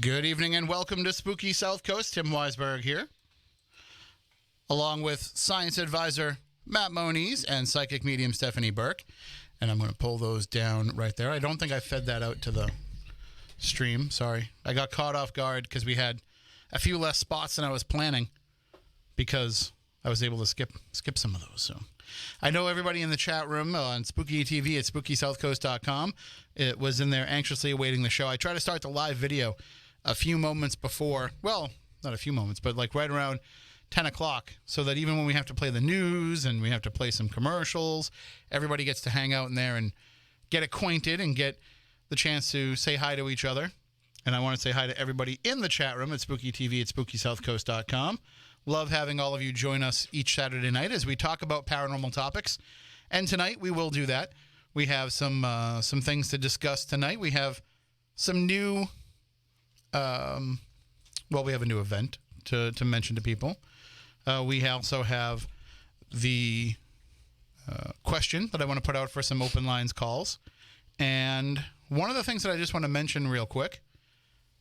Good evening and welcome to Spooky South Coast. Tim Weisberg here, along with science advisor Matt Moniz and psychic medium Stephanie Burke. And I'm going to pull those down right there. I don't think I fed that out to the stream. Sorry. I got caught off guard because we had a few less spots than I was planning because I was able to skip some of those. So I know everybody in the chat room on Spooky TV at SpookySouthCoast.com. It was in there anxiously awaiting the show. I tried to start the live video a few moments before, well, not a few moments, but like right around 10 o'clock, so that even when we have to play the news and we have to play some commercials, everybody gets to hang out in there and get acquainted and get the chance to say hi to each other. And I want to say hi to everybody in the chat room at Spooky TV at SpookySouthCoast.com. Love having all of you join us each Saturday night as we talk about paranormal topics. And tonight we will do that. We have some things to discuss tonight. We have some new, we have a new event to mention to people. We also have the question that I want to put out for some open lines calls. And one of the things that I just want to mention real quick,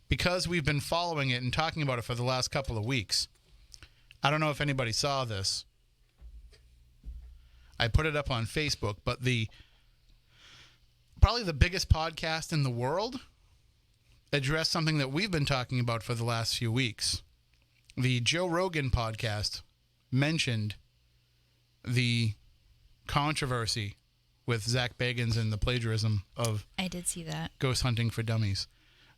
because we've been following it and talking about it for the last couple of weeks, I don't know if anybody saw this. I put it up on Facebook, but probably the biggest podcast in the world addressed something that we've been talking about for the last few weeks. The Joe Rogan podcast mentioned the controversy with Zach Bagans and the plagiarism of I did see that. Ghost Hunting for Dummies.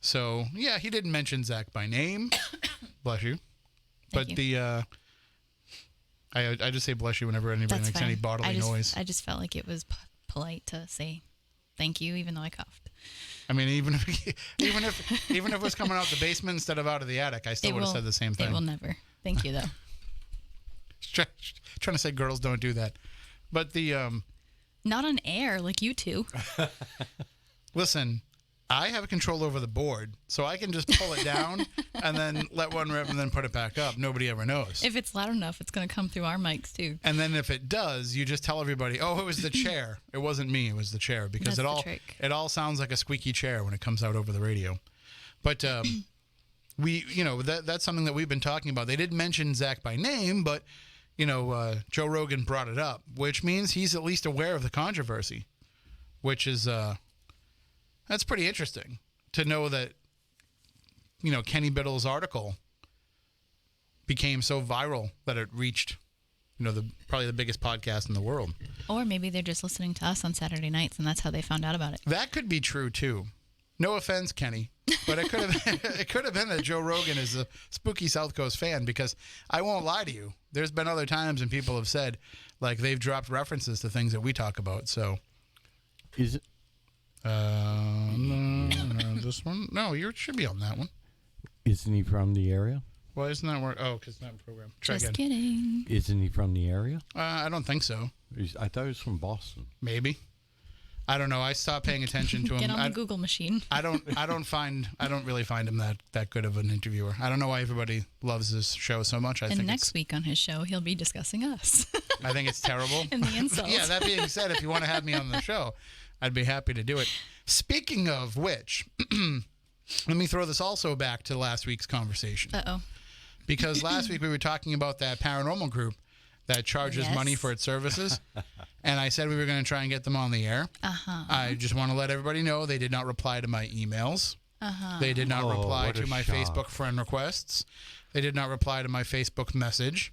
So, yeah, he didn't mention Zach by name. Bless you. But Thank you. I just say bless you whenever anybody makes any bodily noise. I just felt like it was polite to say thank you, even though I coughed. I mean, even if it was coming out the basement instead of out of the attic, I still would have said the same thing. It will never. Thank you, though. Trying to say girls don't do that. But not on air like you two. Listen, I have control over the board, so I can just pull it down and then let one rip and then put it back up. Nobody ever knows. If it's loud enough, it's going to come through our mics, too. And then if it does, you just tell everybody, oh, it was the chair. It wasn't me. It was the chair. Because That's it all sounds like a squeaky chair when it comes out over the radio. But that's something that we've been talking about. They didn't mention Zach by name, but, Joe Rogan brought it up, which means he's at least aware of the controversy, which is... That's pretty interesting to know that, Kenny Biddle's article became so viral that it reached, probably the biggest podcast in the world. Or maybe they're just listening to us on Saturday nights, and that's how they found out about it. That could be true, too. No offense, Kenny, but it could have been that Joe Rogan is a Spooky South Coast fan, because I won't lie to you. There's been other times when people have said, like, they've dropped references to things that we talk about, so. Is it? No, this one? No, you should be on that one. Isn't he from the area? Why isn't that work? Oh, because it's not a program. Try Just again. kidding. Isn't he from the area? I don't think so. I thought he was from Boston. Maybe. I don't know. I stopped paying attention to him. Get on the Google machine. I don't really find him that good of an interviewer. I don't know why everybody loves this show so much. And next week on his show, he'll be discussing us. I think it's terrible. And the insults. Yeah, that being said, if you want to have me on the show, I'd be happy to do it. Speaking of which, let me throw this also back to last week's conversation. Uh-oh. Because last week we were talking about that paranormal group that charges Yes. money for its services. And I said we were going to try and get them on the air. Uh-huh. I just want to let everybody know they did not reply to my emails. Uh-huh. They did not reply what a to my shock. Facebook friend requests. They did not reply to my Facebook message.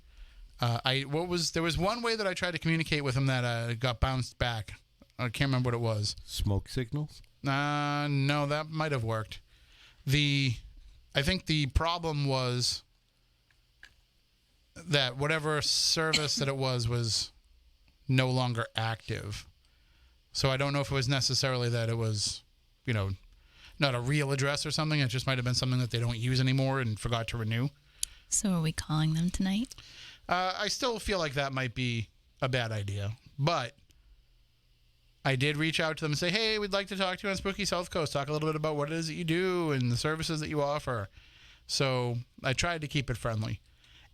There was one way that I tried to communicate with them that got bounced back. I can't remember what it was. Smoke signals? No, that might have worked. I think the problem was that whatever service that it was no longer active. So I don't know if it was necessarily that it was, not a real address or something. It just might have been something that they don't use anymore and forgot to renew. So are we calling them tonight? I still feel like that might be a bad idea, but I did reach out to them and say, hey, we'd like to talk to you on Spooky South Coast, talk a little bit about what it is that you do and the services that you offer. So I tried to keep it friendly.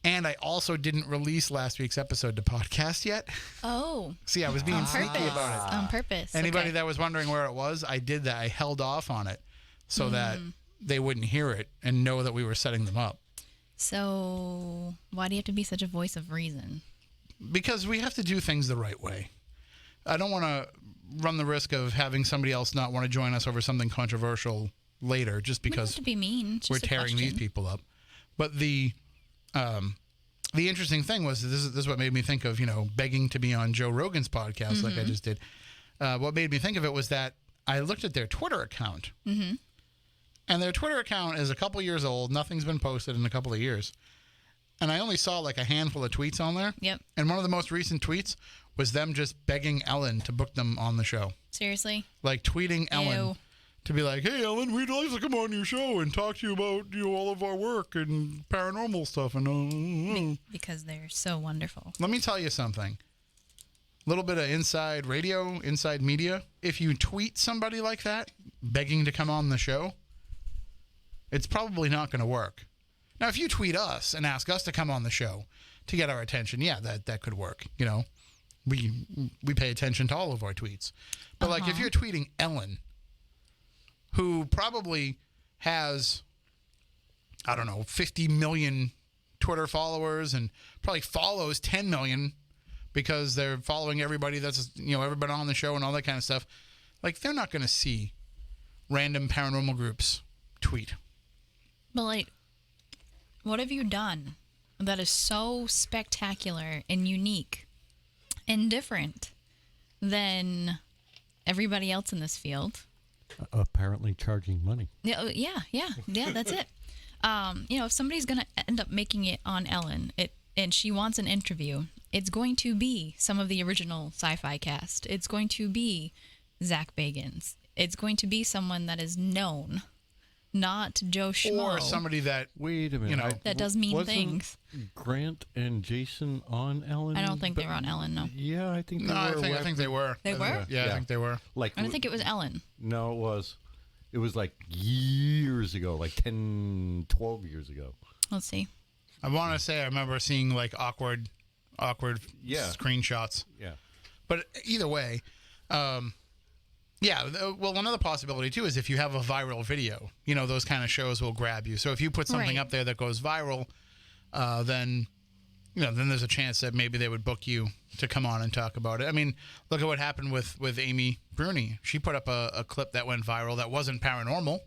And I also didn't release last week's episode to podcast yet. Oh. See, I was being sneaky about it. On purpose. Anybody Okay. that was wondering where it was, I did that. I held off on it so that they wouldn't hear it and know that we were setting them up. So why do you have to be such a voice of reason? Because we have to do things the right way. I don't want to run the risk of having somebody else not want to join us over something controversial later just We don't have because to be mean. It's we're just a tearing these question. people up. But the interesting thing was this is what made me think of, begging to be on Joe Rogan's podcast like I just did. What made me think of it was that I looked at their Twitter account. Mm-hmm. And their Twitter account is a couple years old. Nothing's been posted in a couple of years. And I only saw like a handful of tweets on there. Yep. And one of the most recent tweets was them just begging Ellen to book them on the show. Seriously? Like tweeting Ellen Ew. to be like, hey, Ellen, we'd like to come on your show and talk to you about all of our work and paranormal stuff. And Because they're so wonderful. Let me tell you something. A little bit of inside radio, inside media. If you tweet somebody like that, begging to come on the show, it's probably not going to work. Now, if you tweet us and ask us to come on the show to get our attention, yeah, that could work. We pay attention to all of our tweets. But like if you're tweeting Ellen, who probably has, I don't know, 50 million Twitter followers and probably follows 10 million because they're following everybody that's, everybody on the show and all that kind of stuff. Like, they're not going to see random paranormal groups tweet. But, like, what have you done that is so spectacular and unique and different than everybody else in this field? Apparently charging money. Yeah, that's it. If somebody's going to end up making it on Ellen and she wants an interview, it's going to be some of the original sci-fi cast. It's going to be Zach Bagans. It's going to be someone that is known, not Joe Schmo. Or somebody that, Wait a minute. that does mean wasn't things. Grant and Jason on Ellen? I don't think they were on Ellen, no. Yeah, I think they no, were. I think they were. They were? Yeah, I think they were. Like, I don't think it was Ellen. No, it was like years ago, like 10, 12 years ago. Let's see. I want to say I remember seeing like awkward Yeah. screenshots. Yeah. But either way, well, another possibility too is if you have a viral video, those kind of shows will grab you. So if you put something Right. up there that goes viral, then there's a chance that maybe they would book you to come on and talk about it. I mean, look at what happened with Amy Bruni. She put up a clip that went viral that wasn't paranormal.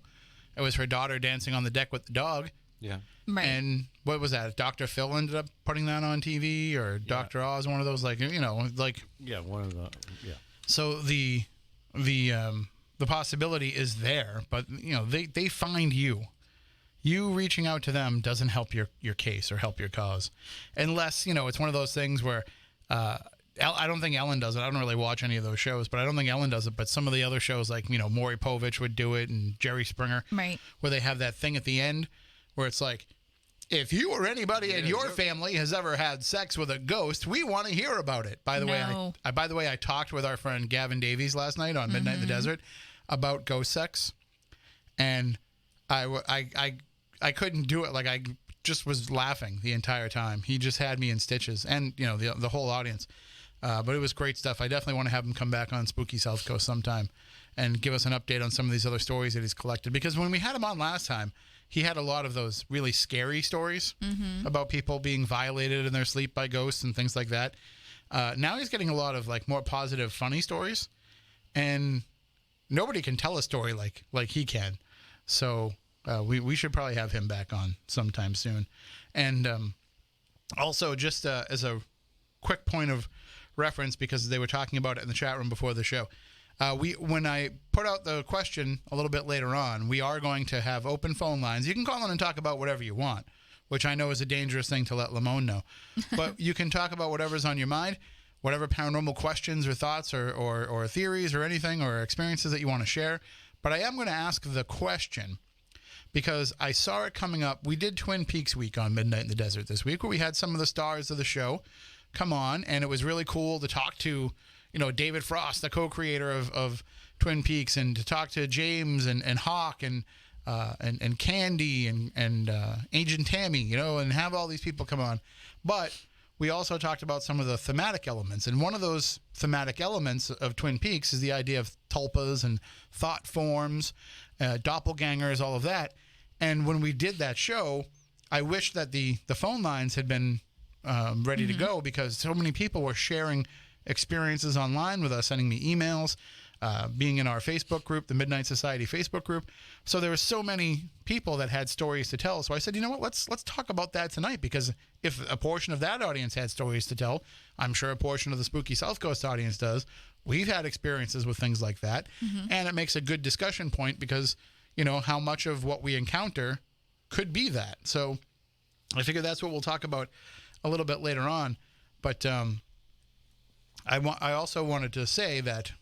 It was her daughter dancing on the deck with the dog. Yeah. Right. And what was that? Dr. Phil ended up putting that on TV, or Dr. Oz, one of those, like. Yeah, one of the, yeah. So the possibility is there, but they find you. You reaching out to them doesn't help your case or help your cause, unless it's one of those things where I don't think Ellen does it. I don't really watch any of those shows, but I don't think Ellen does it. But some of the other shows, like Maury Povich would do it, and Jerry Springer, Right. where they have that thing at the end where it's like, if you or anybody in your family has ever had sex with a ghost, we want to hear about it. By the No. way, I talked with our friend Gavin Davies last night on Midnight in the Desert about ghost sex, and I couldn't do it. Like, I just was laughing the entire time. He just had me in stitches, and the whole audience. But it was great stuff. I definitely want to have him come back on Spooky South Coast sometime and give us an update on some of these other stories that he's collected. Because when we had him on last time, he had a lot of those really scary stories about people being violated in their sleep by ghosts and things like that. Now he's getting a lot of like more positive, funny stories, and nobody can tell a story like he can. So we should probably have him back on sometime soon. And also, just as a quick point of reference, because they were talking about it in the chat room before the show. When I put out the question a little bit later on, we are going to have open phone lines. You can call in and talk about whatever you want, which I know is a dangerous thing to let Lamone know. But you can talk about whatever's on your mind, whatever paranormal questions or thoughts or theories or anything or experiences that you want to share. But I am going to ask the question because I saw it coming up. We did Twin Peaks week on Midnight in the Desert this week, where we had some of the stars of the show come on, and it was really cool to talk to David Frost, the co-creator of Twin Peaks, and to talk to James and Hawk and Candy and Agent Tammy, and have all these people come on. But we also talked about some of the thematic elements, and one of those thematic elements of Twin Peaks is the idea of tulpas and thought forms doppelgangers, all of that. And when we did that show, I wish that the phone lines had been ready to go, because so many people were sharing experiences online with us, sending me emails, being in our Facebook group, the Midnight Society Facebook group. So there were so many people that had stories to tell. So I said, you know what, let's talk about that tonight, because if a portion of that audience had stories to tell, I'm sure a portion of the Spooky South Coast audience does. We've had experiences with things like that, and it makes a good discussion point, because you know how much of what we encounter could be that. So I figure that's what we'll talk about a little bit later on. But I also wanted to say that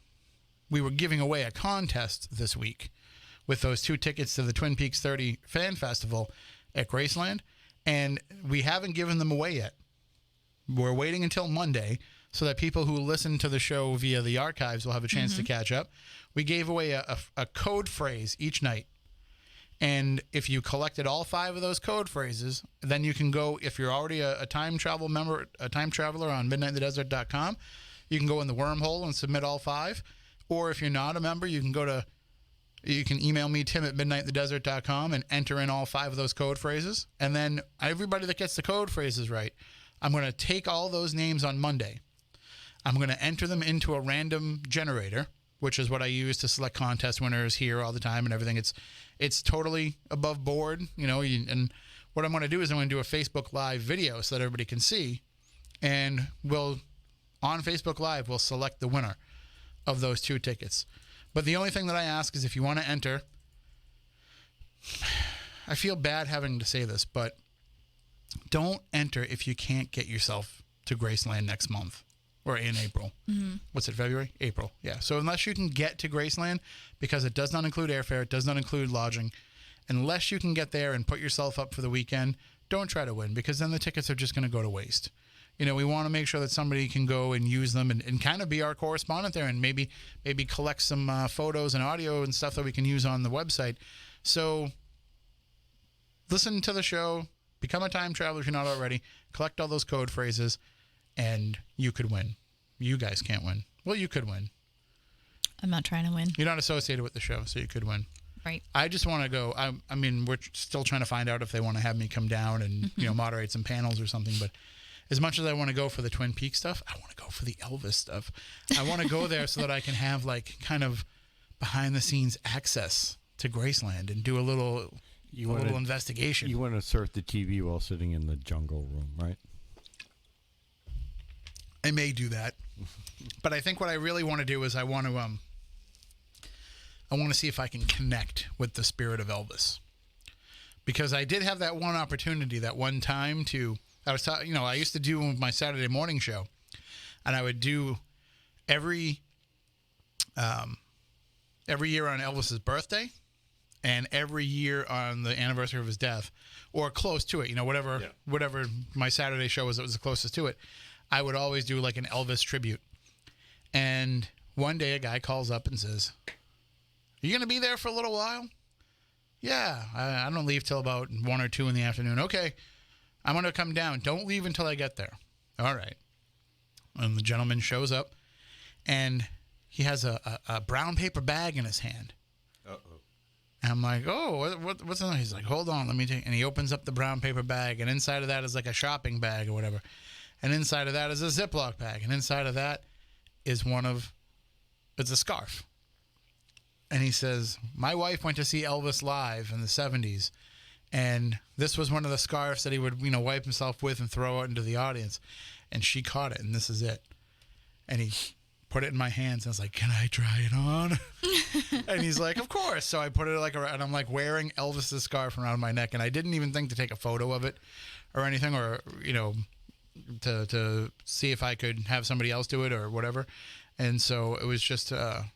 we were giving away a contest this week with those 2 tickets to the Twin Peaks 30 Fan Festival at Graceland, and we haven't given them away yet. We're waiting until Monday so that people who listen to the show via the archives will have a chance to catch up. We gave away a code phrase each night. And if you collected all 5 of those code phrases, then you can go, if you're already a time travel member, a time traveler on midnightinthedesert.com, you can go in the wormhole and submit all 5. Or if you're not a member, you can email me, tim@midnightinthedesert.com, and enter in all 5 of those code phrases. And then everybody that gets the code phrases right, I'm going to take all those names on Monday. I'm going to enter them into a random generator, which is what I use to select contest winners here all the time and everything. It's totally above board, you know. And what I'm going to do is I'm going to do a Facebook Live video so that everybody can see, and on Facebook Live we'll select the winner of those 2 tickets. But the only thing that I ask is, if you want to enter, I feel bad having to say this, but don't enter if you can't get yourself to Graceland next month. Or in April. What's it, February? April. Yeah. So unless you can get to Graceland, because it does not include airfare, it does not include lodging, unless you can get there and put yourself up for the weekend, don't try to win, because then the tickets are just going to go to waste. You know, we want to make sure that somebody can go and use them and kind of be our correspondent there, and maybe collect some photos and audio and stuff that we can use on the website. So listen to the show, become a time traveler if you're not already, collect all those code phrases, and you could win. You guys can't win. Well, you could win. I'm not trying to win. You're not associated with the show, so you could win. Right. I just want to go. I mean, we're still trying to find out if they want to have me come down and moderate some panels or something. But as much as I want to go for the Twin Peaks stuff, I want to go for the Elvis stuff. I want to go there so that I can have like kind of behind the scenes access to Graceland and do a little investigation. You want to surf the TV while sitting in the jungle room, right? I may do that, but I think what I really want to do is I want to see if I can connect with the spirit of Elvis, because I did have that one opportunity that one time I used to do my Saturday morning show, and I would do every year on Elvis's birthday and every year on the anniversary of his death, or close to it, you know, whatever my Saturday show was that was the closest to it. I would always do like an Elvis tribute. And one day a guy calls up and says, "Are you going to be there for a little while?" "Yeah, I don't leave till about 1 or 2 in the afternoon." "Okay, I'm going to come down. Don't leave until I get there." "All right." And the gentleman shows up, and he has a brown paper bag in his hand. Uh-oh. And I'm like, "Oh, what's in there?" He's like, "Hold on, let me take." And he opens up the brown paper bag, and inside of that is like a shopping bag or whatever. And inside of that is a Ziploc bag. And inside of that is it's a scarf. And he says, "My wife went to see Elvis live in the 70s. And this was one of the scarves that he would, wipe himself with and throw out into the audience. And she caught it, and this is it." And he put it in my hands. And I was like, "Can I try it on?" And he's like, "Of course." So I put it and I'm like wearing Elvis's scarf around my neck. And I didn't even think to take a photo of it or anything, or, to see if I could have somebody else do it or whatever. And so it was just an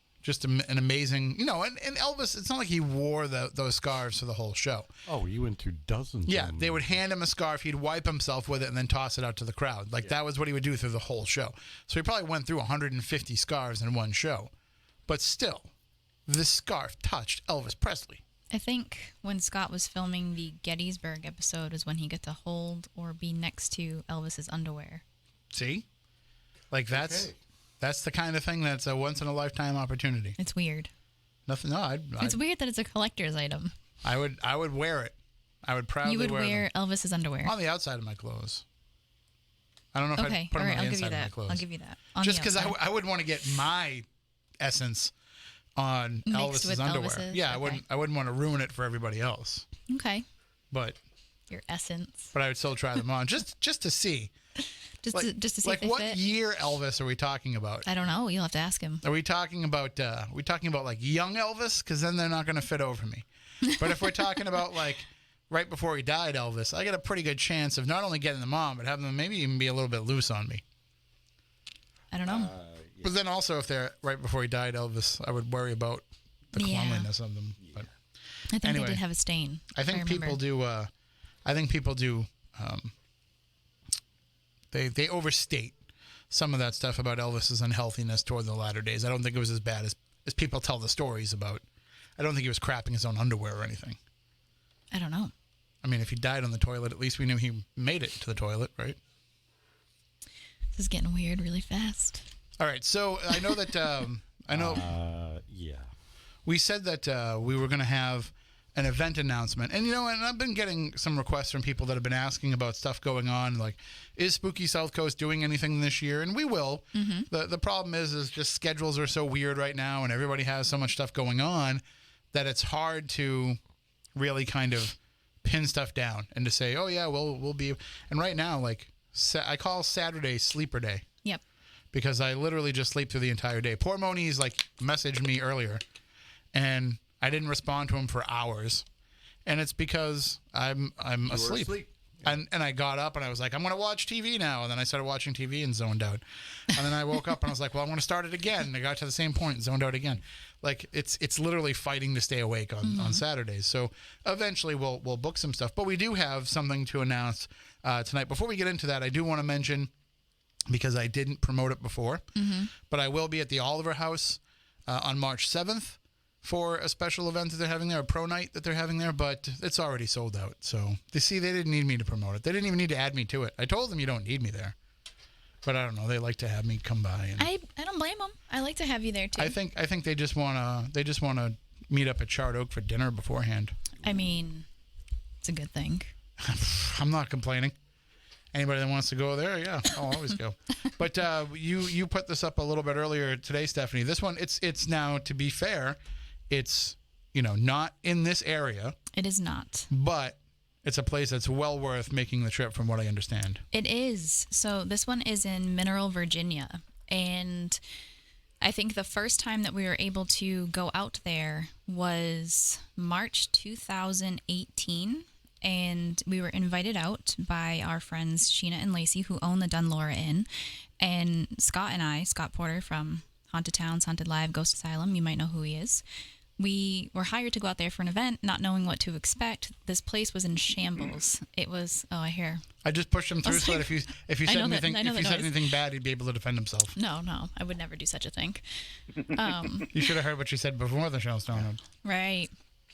amazing, and Elvis, it's not like he wore those scarves for the whole show. Oh, you went through dozens. Yeah, of them. they would hand him a scarf, he'd wipe himself with it and then toss it out to the crowd. That was what he would do through the whole show. So he probably went through 150 scarves in one show. But still, this scarf touched Elvis Presley. I think when Scott was filming the Gettysburg episode was when he got to hold or be next to Elvis's underwear. See? That's the kind of thing that's a once-in-a-lifetime opportunity. It's weird. Nothing. No, It's weird that it's a collector's item. I would wear it. I would proudly You would wear them. Elvis's underwear. On the outside of my clothes. I don't know if Okay, I'd put all them right, on I'll the give you inside of my that. clothes. I'll give you that. On Just the because outside. I wouldn't want to get my essence on Mixed Elvis's with underwear. Elvis's, Yeah, okay. I wouldn't want to ruin it for everybody else. Okay. But Your essence. I would still try them on just to see. Just to see Like if they what fit. year Elvis are we talking about? I don't know. You'll have to ask him. Are we talking about like young Elvis? Because then they're not going to fit over me. But if we're talking about like right before he died, Elvis, I get a pretty good chance of not only getting them on, but having them maybe even be a little bit loose on me. I don't know. But then also, if they're right before he died, Elvis, I would worry about the Yeah. cleanliness of them. But I think anyway, they did have a stain. I think people do. I think people do. They overstate some of that stuff about Elvis's unhealthiness toward the latter days. I don't think it was as bad as people tell the stories about. I don't think he was crapping his own underwear or anything. I don't know. I mean, if he died on the toilet, at least we knew he made it to the toilet, right? This is getting weird really fast. All right. So I know that Yeah. we said that we were going to have an event announcement. And, and I've been getting some requests from people that have been asking about stuff going on. Like, is Spooky South Coast doing anything this year? And we will. Mm-hmm. The problem is just schedules are so weird right now and everybody has so much stuff going on that it's hard to really kind of pin stuff down and to say, oh, yeah, we'll be. And right now, like, I call Saturday sleeper day. Yep. Because I literally just sleep through the entire day. Poor Moni's like messaged me earlier, and I didn't respond to him for hours, and it's because I'm asleep. And I got up and I was like, I'm gonna watch TV now, and then I started watching TV and zoned out, and then I woke up and I was like, well, I want to start it again. And I got to the same point and zoned out again. Like it's literally fighting to stay awake on Saturdays. So eventually we'll book some stuff, but we do have something to announce tonight. Before we get into that, I do want to mention, because I didn't promote it before, but I will be at the Oliver House on March 7th for a special event that they're having there, a pro night that they're having there, but it's already sold out. So they didn't need me to promote it. They didn't even need to add me to it. I told them you don't need me there, but I don't know. They like to have me come by. And I don't blame them. I like to have you there too. I think they just wanna meet up at Charred Oak for dinner beforehand. I mean, it's a good thing. I'm not complaining. Anybody that wants to go there, yeah, I'll always go. But you put this up a little bit earlier today, Stephanie. This one, it's now, to be fair, it's not in this area, It is not. but it's a place that's well worth making the trip, from what I understand. It is. So this one is in Mineral, Virginia. And I think the first time that we were able to go out there was March 2018. And we were invited out by our friends Sheena and Lacey, who own the Dunlora Inn. And Scott and I, Scott Porter from Haunted Towns, Haunted Live, Ghost Asylum, you might know who he is. We were hired to go out there for an event, not knowing what to expect. This place was in shambles. It was, I hear. I just pushed him through was so like- that if you I said know that- anything I know if that you said noise. anything bad, he'd be able to defend himself. No, I would never do such a thing. You should have heard what she said before the show started. Right.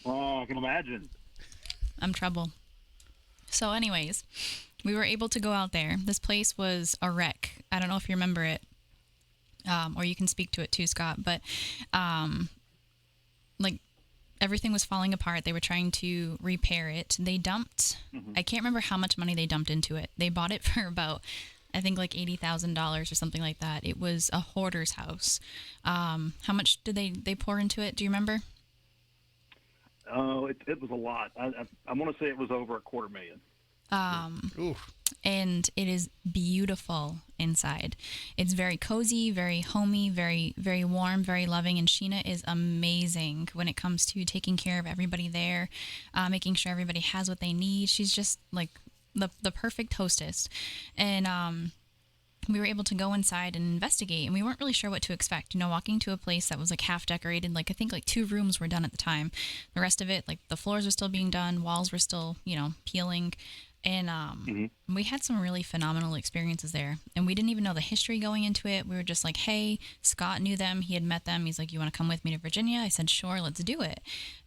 Oh, I can imagine. I'm trouble. So anyways, we were able to go out there. This place was a wreck. I don't know if you remember it, or you can speak to it too, Scott, but like everything was falling apart. They were trying to repair it. They dumped, I can't remember how much money they dumped into it. They bought it for about, I think like $80,000 or something like that. It was a hoarder's house. How much did they pour into it? Do you remember? Oh, it was a lot. I want to say it was over $250,000. Ooh. And it is beautiful inside. It's very cozy, very homey, very, very warm, very loving. And Sheena is amazing when it comes to taking care of everybody there, making sure everybody has what they need. She's just like the perfect hostess. And we were able to go inside and investigate, and we weren't really sure what to expect. Walking to a place that was like half decorated, like I think like 2 rooms were done at the time. The rest of it, like the floors were still being done, walls were still, peeling. And we had some really phenomenal experiences there. And we didn't even know the history going into it. We were just like, hey, Scott knew them. He had met them. He's like, you want to come with me to Virginia? I said, sure, let's do it.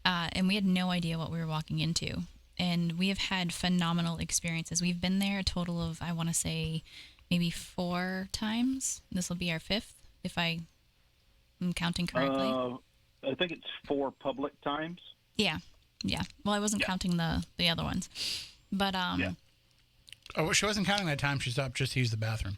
And we had no idea what we were walking into. And we have had phenomenal experiences. We've been there a total of, I want to say, maybe 4 times. This will be our 5th, if I am counting correctly. I think it's 4 public times. Yeah. Well, I wasn't counting the other ones, but Yeah. Oh, she wasn't counting that time. She stopped just to use the bathroom.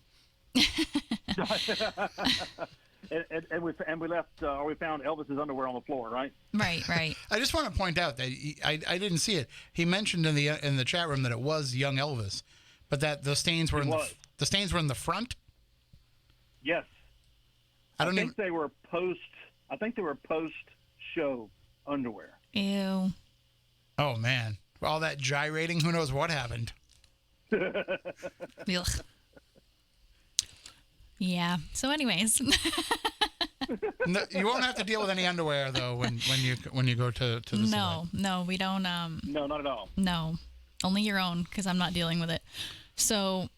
And we left, or we found Elvis's underwear on the floor, right? right. I just want to point out that I didn't see it. He mentioned in the chat room that it was young Elvis, but that the stains were the stains were in the front. Yes. I think they were post show underwear. Ew. Oh man, all that gyrating. Who knows what happened? Ugh. Yeah. So, anyways, No, you won't have to deal with any underwear though when you go to this event. no, we don't. No, not at all. No, only your own, because I'm not dealing with it. So,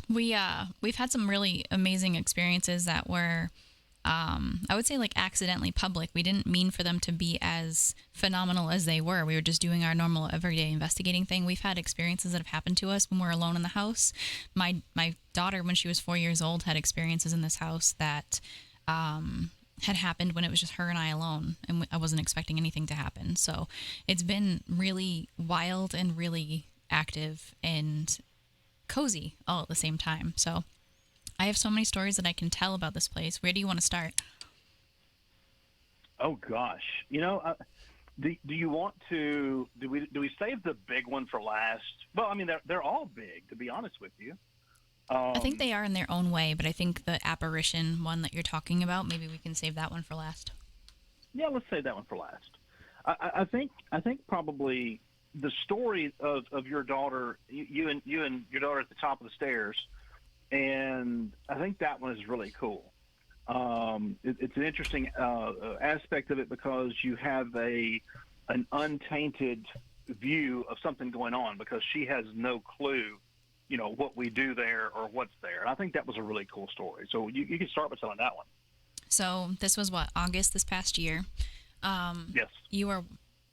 we've had some really amazing experiences that were, I would say, like accidentally public. We didn't mean for them to be as phenomenal as they were. We were just doing our normal everyday investigating thing. We've had experiences that have happened to us when we're alone in the house. My daughter, when she was 4 years old, had experiences in this house that had happened when it was just her and I alone, and I wasn't expecting anything to happen. So it's been really wild and really active and cozy all at the same time. So I have so many stories that I can tell about this place. Where do you want to start? Oh gosh, do you want to? Do we save the big one for last? Well, I mean, they're all big, to be honest with you. I think they are in their own way, but I think the apparition one that you're talking about, maybe we can save that one for last. Yeah, let's save that one for last. I think probably the story of your daughter, you and your daughter at the top of the stairs, and I think that one is really cool. It's an interesting aspect of it because you have an untainted view of something going on because she has no clue, what we do there or what's there. And I think that was a really cool story. So you can start by telling that one. So this was August this past year. Yes. You were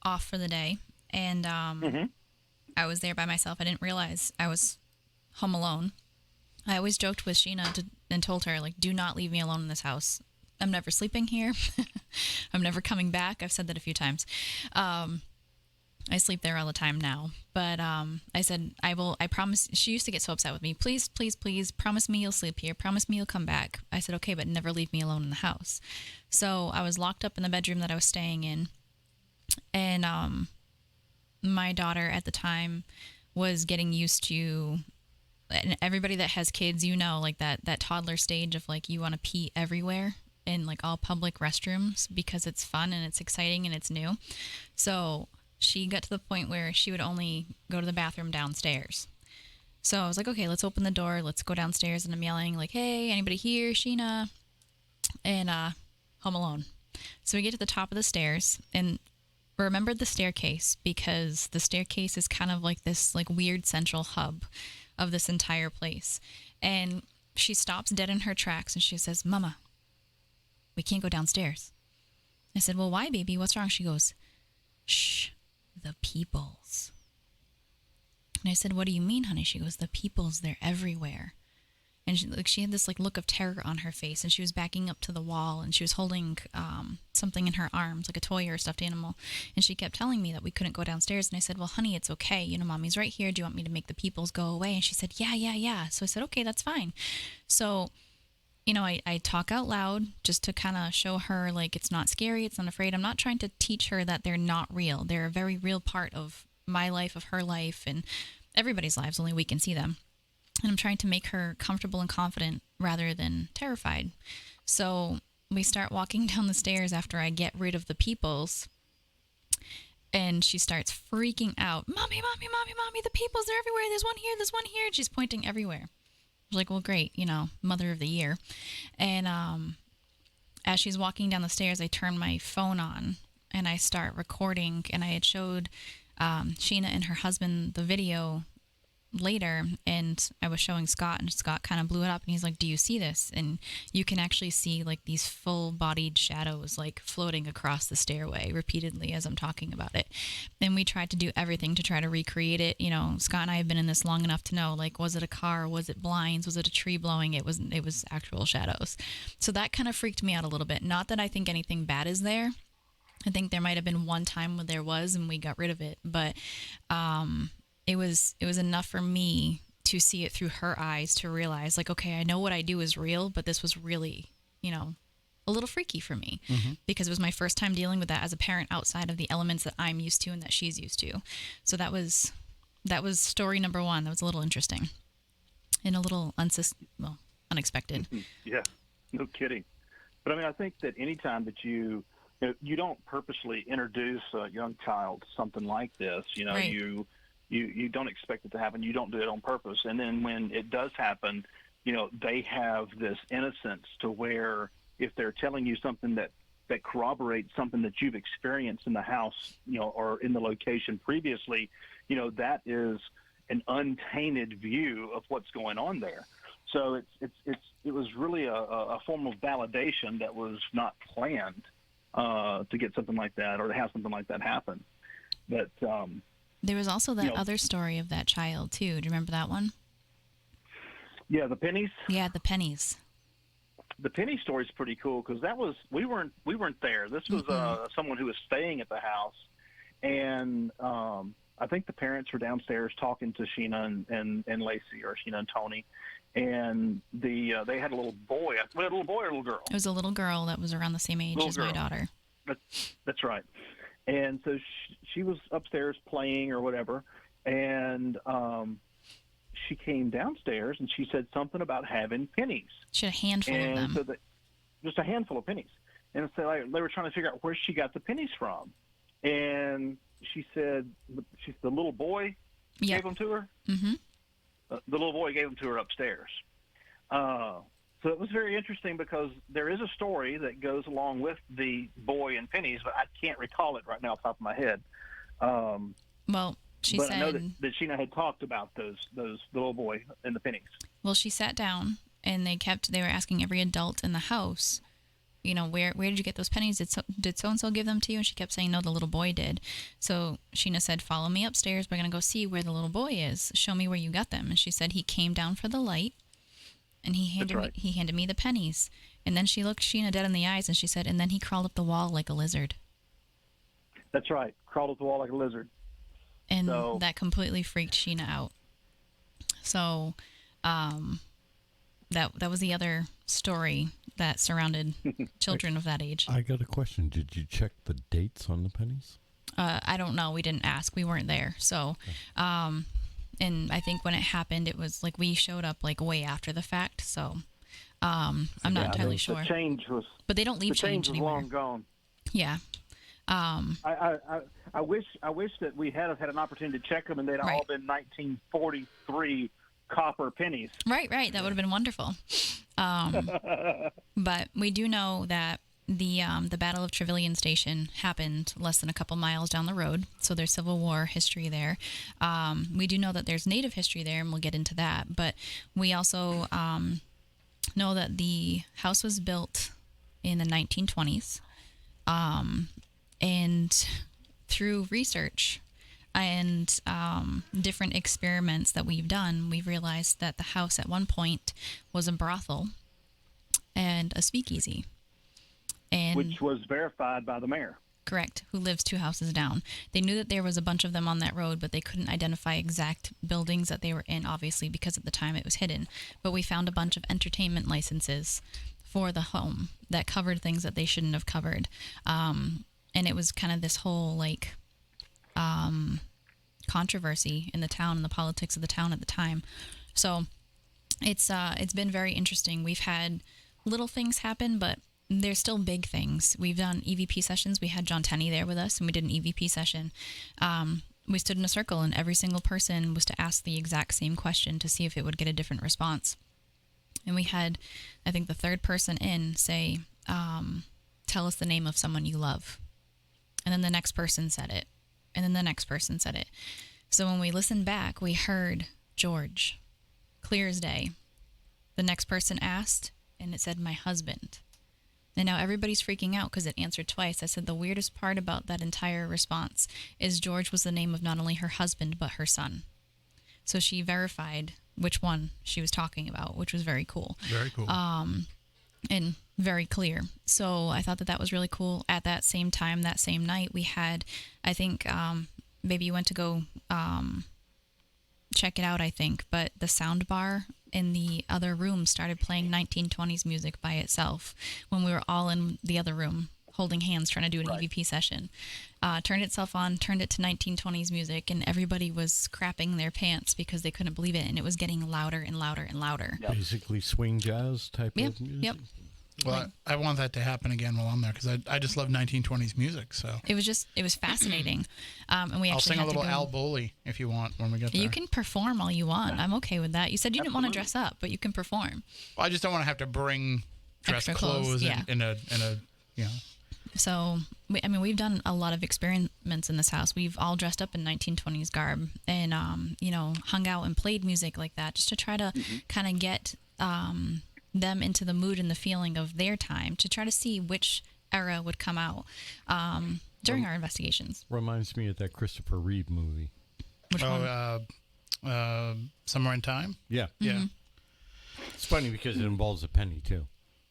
off for the day, and I was there by myself. I didn't realize I was home alone. I always joked with Sheena and told her, like, do not leave me alone in this house. I'm never sleeping here. I'm never coming back. I've said that a few times. I sleep there all the time now. But I said, I promise. She used to get so upset with me. Please, please, please, promise me you'll sleep here. Promise me you'll come back. I said, okay, but never leave me alone in the house. So I was locked up in the bedroom that I was staying in. And my daughter at the time was getting used to, and everybody that has kids, like that toddler stage of like you want to pee everywhere in like all public restrooms because it's fun and it's exciting and it's new. So she got to the point where she would only go to the bathroom downstairs. So I was like, okay, let's open the door. Let's go downstairs. And I'm yelling like, hey, anybody here? Sheena. And Home Alone. So we get to the top of the stairs and remember the staircase because the staircase is kind of like this like weird central hub of this entire place. And she stops dead in her tracks and she says, Mama, we can't go downstairs. I said, well, why, baby? What's wrong? She goes, shh, the peoples. And I said, what do you mean, honey? She goes, the peoples, they're everywhere. And she had this like look of terror on her face, and she was backing up to the wall, and she was holding something in her arms, like a toy or a stuffed animal. And she kept telling me that we couldn't go downstairs. And I said, well, honey, it's okay. Mommy's right here. Do you want me to make the peoples go away? And she said, yeah. So I said, okay, that's fine. So, I talk out loud just to kind of show her like it's not scary, it's not afraid. I'm not trying to teach her that they're not real. They're a very real part of my life, of her life, and everybody's lives. Only we can see them. And I'm trying to make her comfortable and confident rather than terrified. So we start walking down the stairs after I get rid of the peoples. And she starts freaking out. Mommy, the peoples, they're everywhere. There's one here. And she's pointing everywhere. I was like, well, great, mother of the year. And as she's walking down the stairs, I turn my phone on and I start recording. And I had showed Sheena and her husband the video later, and I was showing Scott, and Scott kind of blew it up, and he's like, "Do you see this?" And you can actually see like these full-bodied shadows like floating across the stairway repeatedly as I'm talking about it. And we tried to do everything to try to recreate it. You know, Scott and I have been in this long enough to know, like, was it a car? Was it blinds? Was it a tree blowing? It was actual shadows. So that kind of freaked me out a little bit. Not that I think anything bad is there. I think there might have been one time when there was, and we got rid of it, but it was enough for me to see it through her eyes to realize, like, okay, I know what I do is real, but this was really, you know, a little freaky for me because it was my first time dealing with that as a parent outside of the elements that I'm used to and that she's used to. So that was story number one. That was a little interesting and a little unexpected. Yeah, no kidding. But I mean, I think that anytime that you don't purposely introduce a young child to something like this, you know, Right. you don't expect it to happen. You don't do it on purpose. And then when it does happen, you know, they have this innocence to where if they're telling you something that corroborates something that you've experienced in the house, you know, or in the location previously, you know, that is an untainted view of what's going on there. So it was really a form of validation that was not planned to get something like that or to have something like that happen. But There was also that You know- other story of that child too. Do you remember that one? yeah, the pennies. Yeah, the pennies. The penny story is pretty cool because that was we weren't there. This was someone who was staying at the house, and I think the parents were downstairs talking to Sheena and Lacey, or Sheena and Tony, and they had a little boy. A little boy or a little girl? It was a little girl that was around the same age Little as my girl. daughter. That's right. And so she was upstairs playing or whatever, and she came downstairs and she said something about having pennies. She had a handful of And them. so just a handful of pennies. And so they were trying to figure out where she got the pennies from. And she said the little boy Yeah. gave them to her. Mm-hmm. The little boy gave them to her upstairs. So it was very interesting because there is a story that goes along with the boy and pennies, but I can't recall it right now off the top of my head. Well, she but said. I know that Sheena had talked about those the little boy and the pennies. Well, she sat down and they were asking every adult in the house, you know, where did you get those pennies? Did so and so give them to you? And she kept saying, no, the little boy did. So Sheena said, follow me upstairs. We're going to go see where the little boy is. Show me where you got them. And she said he came down for the light and he handed me the pennies. And then she looked Sheena dead in the eyes and she said, and then he crawled up the wall like a lizard. That's right. Crawled up the wall like a lizard. And So- that completely freaked Sheena out. So, that was the other story that surrounded children of that age. I got a question. Did you check the dates on the pennies? I don't know. We didn't ask. We weren't there. So, and I think when it happened, it was like we showed up like way after the fact. So, I'm not entirely sure. The change was But they don't leave the change change was anywhere. long gone. Yeah. I wish that we had an opportunity to check them and they'd all Right. been 1943 copper pennies. Right. That would have been wonderful. But we do know that the Battle of Trevilian Station happened less than a couple miles down the road, so there's Civil War history there. We do know that there's Native history there, and we'll get into that. But we also know that the house was built in the 1920s, and through research and different experiments that we've done, we've realized that the house at one point was a brothel and a speakeasy. And Which was verified by the mayor. correct, who lives 2 houses down. They knew that there was a bunch of them on that road, but they couldn't identify exact buildings that they were in, obviously, because at the time it was hidden. But we found a bunch of entertainment licenses for the home that covered things that they shouldn't have covered. And it was kind of this whole, like, controversy in the town and the politics of the town at the time. So it's been very interesting. We've had little things happen, but there's still big things. We've done EVP sessions. We had John Tenney there with us, and we did an EVP session. We stood in a circle, and every single person was to ask the exact same question to see if it would get a different response. And we had, I think, the third person in say, tell us the name of someone you love. And then the next person said it. And then the next person said it. So when we listened back, we heard George. Clear as day. The next person asked, and it said, my husband. And now everybody's freaking out because it answered twice. I said the weirdest part about that entire response is George was the name of not only her husband, but her son. So she verified which one she was talking about, which was very cool. Very cool. And very clear. So I thought that that was really cool. At that same time, that same night, we had, I think, maybe you went to go check it out, I think, but the sound bar in the other room started playing 1920s music by itself when we were all in the other room holding hands trying to do an EVP session. Turned itself on, turned it to 1920s music, and everybody was crapping their pants because they couldn't believe it, and it was getting louder and louder and louder. Yep. Basically swing jazz type of music. Yep. Well, I want that to happen again while I'm there because I just love 1920s music. So It was fascinating. And we I'll actually sing a had little to go. Al Bowley if you want when we get there. You can perform all you want. I'm okay with that. You said you didn't want to Absolutely. dress up, but you can perform. Well, I just don't want to have to bring dress Extra clothes, clothes yeah. in a you know. So, we've done a lot of experiments in this house. We've all dressed up in 1920s garb and, hung out and played music like that just to try to kind of get them into the mood and the feeling of their time to try to see which era would come out during our investigations. Reminds me of that Christopher Reeve movie. Which one? Somewhere in Time. Yeah. Yeah. It's funny because it involves a penny too.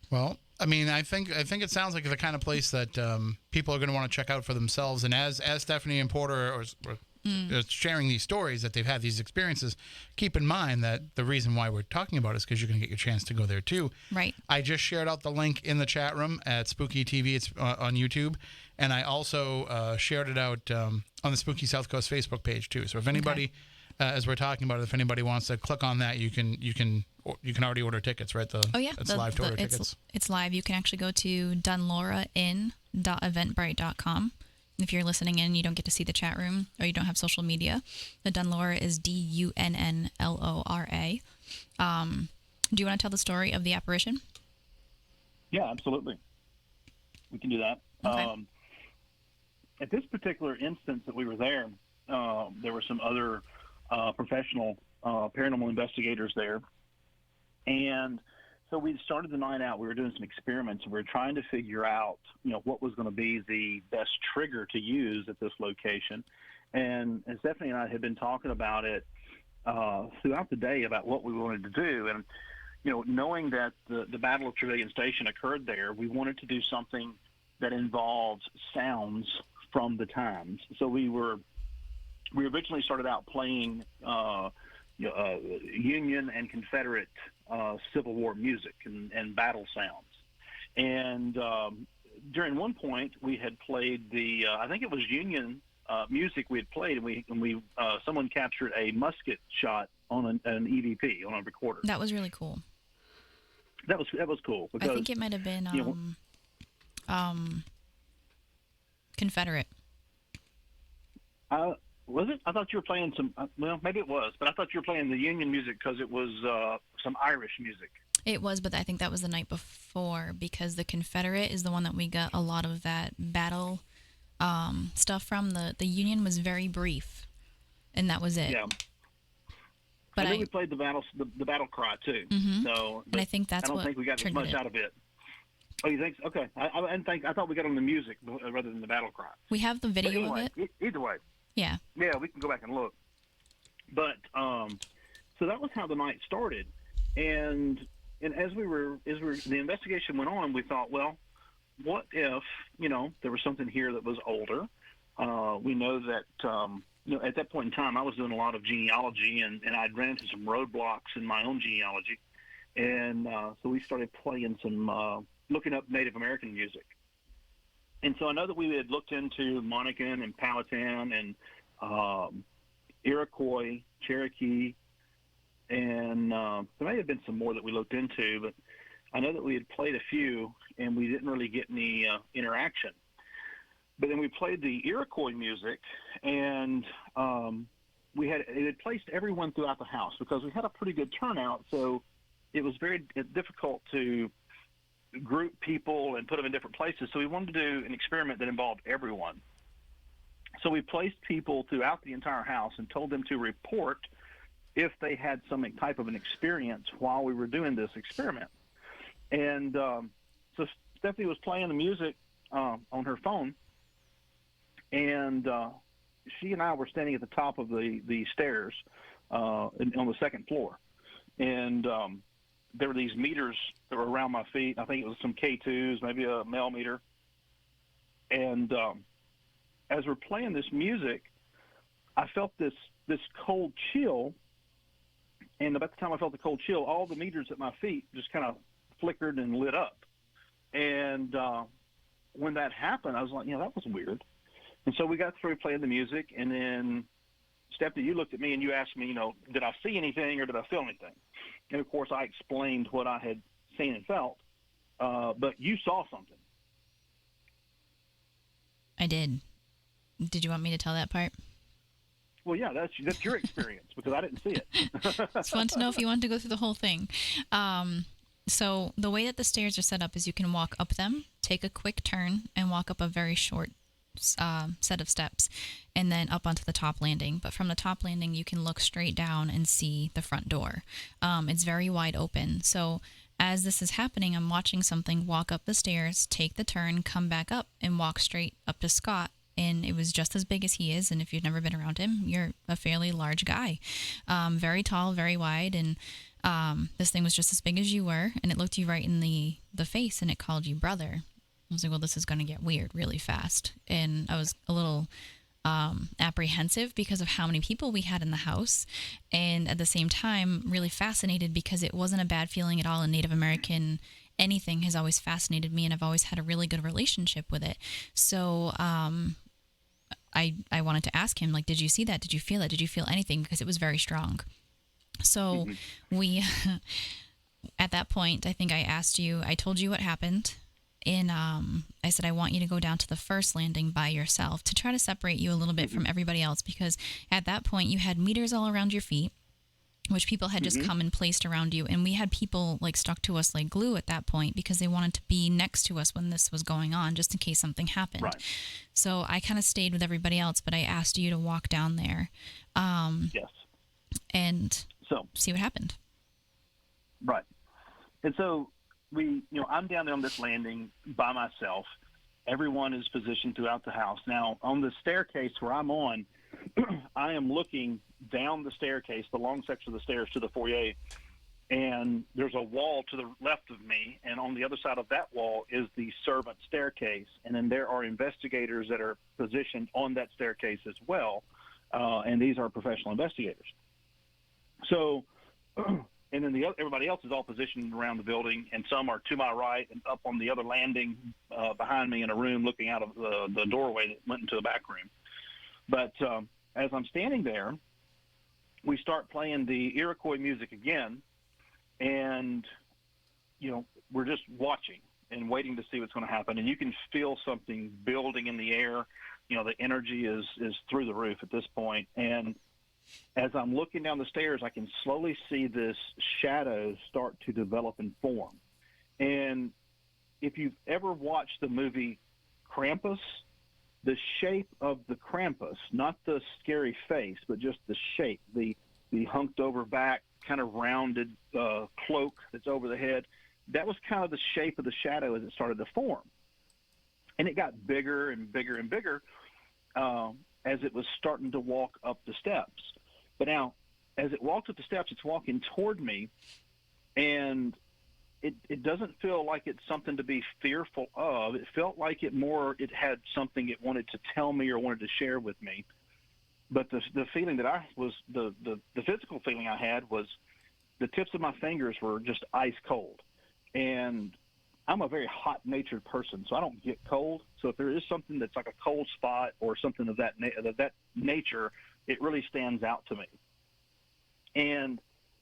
Well, I mean, I think it sounds like the kind of place that people are going to want to check out for themselves. And as Stephanie and Porter are sharing these stories that they've had these experiences, keep in mind that the reason why we're talking about it is because you're going to get your chance to go there too. Right. I just shared out the link in the chat room at Spooky TV. It's on YouTube, and I also shared it out on the Spooky South Coast Facebook page too. So if anybody, as we're talking about it, if anybody wants to click on that, you can already order tickets, right? It's live to order tickets. It's live. You can actually go to dunlaurain.eventbrite.com. If you're listening in, you don't get to see the chat room or you don't have social media. The Dunlora is DUNNLORA. Do you want to tell the story of the apparition? Yeah, absolutely. We can do that. Okay. At this particular instance that we were there were some other professional paranormal investigators there. And so we started the night out. We were doing some experiments. We were trying to figure out, what was going to be the best trigger to use at this location. And Stephanie and I had been talking about it throughout the day about what we wanted to do. And, knowing that the Battle of Trevilian Station occurred there, we wanted to do something that involved sounds from the times. So we originally started out playing Union and Confederate Civil War music and battle sounds. And during one point, we had played I think it was Union music we had played, and we someone captured a musket shot on an EVP on a recorder. That was really cool. That was cool because I think it might have been Confederate. Was it? I thought you were playing some. Well, maybe it was, but I thought you were playing the Union music because it was some Irish music. It was, but I think that was the night before because the Confederate is the one that we got a lot of that battle stuff from. The Union was very brief, and that was it. Yeah. But I think we played the battle cry too. Mhm. So, and I think that's I don't what think we got as triggered much it. out of it. Oh, you think? So? Okay. I thought we got on the music rather than the battle cry. We have the But video anyway, of it. either way. Yeah. Yeah, we can go back and look. But so that was how the night started, and as the investigation went on, we thought, well, what if there was something here that was older? We know that at that point in time, I was doing a lot of genealogy, and I'd ran into some roadblocks in my own genealogy, and so we started playing some looking up Native American music. And so I know that we had looked into Monacan and Powhatan and Iroquois, Cherokee, and there may have been some more that we looked into, but I know that we had played a few, and we didn't really get any interaction. But then we played the Iroquois music, and it had placed everyone throughout the house because we had a pretty good turnout, so it was very difficult to group people and put them in different places. So we wanted to do an experiment that involved everyone. So we placed people throughout the entire house and told them to report if they had some type of an experience while we were doing this experiment. And so Stephanie was playing the music on her phone, and she and I were standing at the top of the stairs on the second floor. And there were these meters that were around my feet. I think it was some K2s, maybe a male meter. And as we're playing this music, I felt this cold chill. And about the time I felt the cold chill, all the meters at my feet just kind of flickered and lit up. And when that happened, I was like, that was weird. And so we got through playing the music, and then Stephanie, you looked at me and you asked me, did I see anything or did I feel anything? And of course, I explained what I had seen and felt, but you saw something. I did. Did you want me to tell that part? Well, yeah, that's your experience because I didn't see it. It's fun to know if you want to go through the whole thing. So the way that the stairs are set up is you can walk up them, take a quick turn, and walk up a very short set of steps, and then up onto the top landing. But from the top landing, you can look straight down and see the front door. It's very wide open. So as this is happening, I'm watching something walk up the stairs, take the turn, come back up, and walk straight up to Scott. And it was just as big as he is. And if you've never been around him, you're a fairly large guy. Very tall, very wide. And this thing was just as big as you were. And it looked you right in the face, and it called you brother. I was like, well, this is going to get weird really fast. And I was a little apprehensive because of how many people we had in the house. And at the same time, really fascinated because it wasn't a bad feeling at all. In Native American anything has always fascinated me, and I've always had a really good relationship with it. So I wanted to ask him, like, did you see that? Did you feel it? Did you feel anything? Because it was very strong. So we, at that point, I think I asked you, I told you what happened. And I said, I want you to go down to the first landing by yourself to try to separate you a little bit from everybody else, because at that point you had meters all around your feet, which people had just come and placed around you. And we had people like stuck to us like glue at that point because they wanted to be next to us when this was going on, just in case something happened. Right. So I kind of stayed with everybody else, but I asked you to walk down there Yes. and So see what happened. Right. And so I'm down there on this landing by myself. Everyone is positioned throughout the house. Now, on the staircase where I'm on, I am looking down the staircase, the long section of the stairs to the foyer, and there's a wall to the left of me, and on the other side of that wall is the servant staircase, and then there are investigators that are positioned on that staircase as well, and these are professional investigators. So, and then everybody else is all positioned around the building, and some are to my right and up on the other landing behind me in a room looking out of the doorway that went into the back room. But as I'm standing there, we start playing the Iroquois music again, and, we're just watching and waiting to see what's going to happen. And you can feel something building in the air. The energy is through the roof at this point. And as I'm looking down the stairs, I can slowly see this shadow start to develop and form. And if you've ever watched the movie Krampus, the shape of the Krampus, not the scary face, but just the shape, the hunked over back, kind of rounded cloak that's over the head, that was kind of the shape of the shadow as it started to form. And it got bigger and bigger and bigger as it was starting to walk up the steps. But now, as it walked up the steps, it's walking toward me, and it doesn't feel like it's something to be fearful of. It felt like it had something it wanted to tell me or wanted to share with me. But the feeling that the physical feeling I had was the tips of my fingers were just ice cold. And I'm a very hot-natured person, so I don't get cold. So if there is something that's like a cold spot or something of that nature, it really stands out to me. And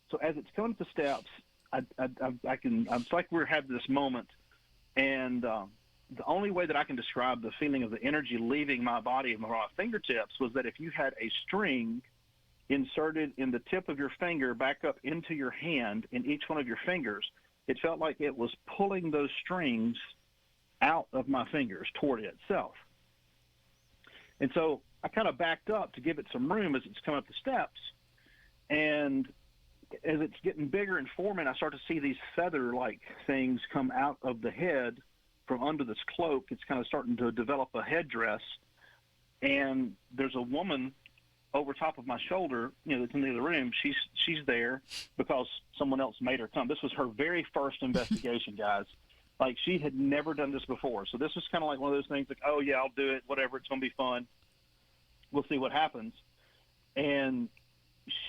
so as it's coming up the steps, it's like we're having this moment, and the only way that I can describe the feeling of the energy leaving my body and my fingertips was that if you had a string inserted in the tip of your finger back up into your hand in each one of your fingers, it felt like it was pulling those strings out of my fingers toward itself. And so I kind of backed up to give it some room as it's coming up the steps. And as it's getting bigger and forming, I start to see these feather-like things come out of the head from under this cloak. It's kind of starting to develop a headdress, and there's a woman over top of my shoulder, that's in the other room. She's there because someone else made her come. This was her very first investigation, guys. Like, she had never done this before, so this was kind of like one of those things, like, oh yeah, I'll do it, whatever, it's gonna be fun. We'll see what happens. And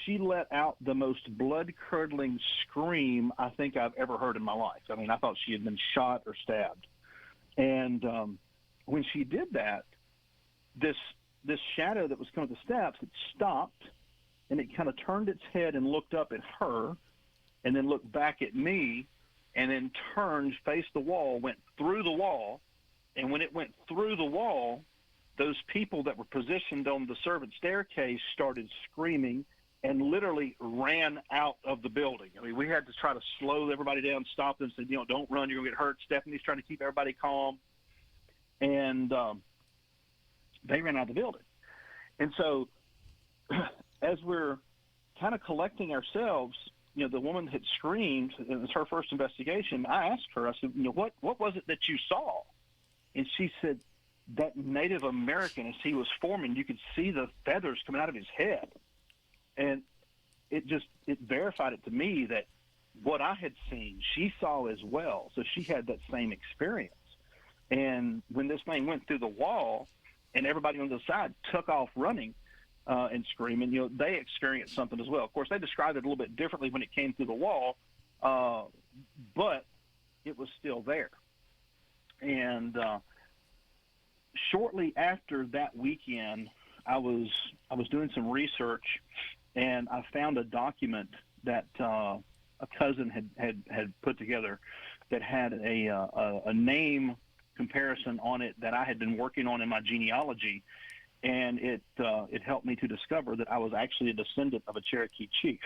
she let out the most blood-curdling scream I think I've ever heard in my life. I mean, I thought she had been shot or stabbed. And when she did that, this shadow that was coming up the steps, it stopped, and it kind of turned its head and looked up at her, and then looked back at me, and then turned, faced the wall, went through the wall. And when it went through the wall, those people that were positioned on the servant staircase started screaming and literally ran out of the building. I mean, we had to try to slow everybody down, stop them, say, don't run, you're going to get hurt. Stephanie's trying to keep everybody calm. And they ran out of the building. And so as we're kind of collecting ourselves, the woman had screamed. It was her first investigation. I asked her, I said, what was it that you saw? And she said, that Native American, as he was forming, you could see the feathers coming out of his head. And it verified it to me that what I had seen, she saw as well. So she had that same experience. And when this thing went through the wall and everybody on the side took off running and screaming, they experienced something as well. Of course, they described it a little bit differently when it came through the wall, but it was still there. And shortly after that weekend, I was doing some research, and I found a document that a cousin had put together that had a name comparison on it that I had been working on in my genealogy, and it helped me to discover that I was actually a descendant of a Cherokee chief.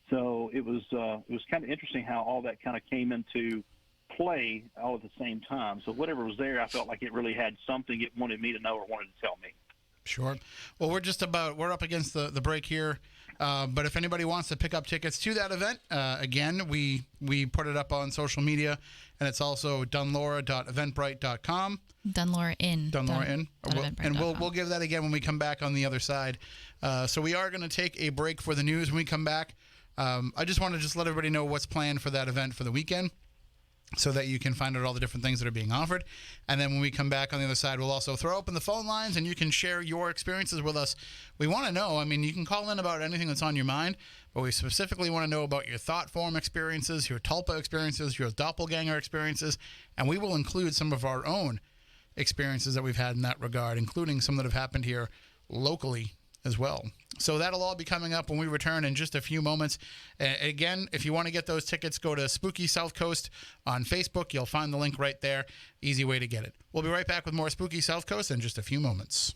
So it was kind of interesting how all that kind of came into play all at the same time. So whatever was there, I felt like it really had something it wanted me to know or wanted to tell me. Sure. Well, we're up against the break here. But if anybody wants to pick up tickets to that event, again, we put it up on social media, and it's also dunlaura.eventbrite.com. Dunlaura in. And we'll give that again when we come back on the other side. So we are going to take a break for the news. When we come back, I just want to let everybody know what's planned for that event for the weekend, so that you can find out all the different things that are being offered. And then when we come back on the other side, we'll also throw open the phone lines, and you can share your experiences with us. We want to know, you can call in about anything that's on your mind, but we specifically want to know about your thought form experiences, your tulpa experiences, your doppelganger experiences, and we will include some of our own experiences that we've had in that regard, including some that have happened here locally as well. So that'll all be coming up when we return in just a few moments. Again, if you want to get those tickets, go to Spooky South Coast on Facebook. You'll find the link right there. Easy way to get it. We'll be right back with more Spooky South Coast in just a few moments.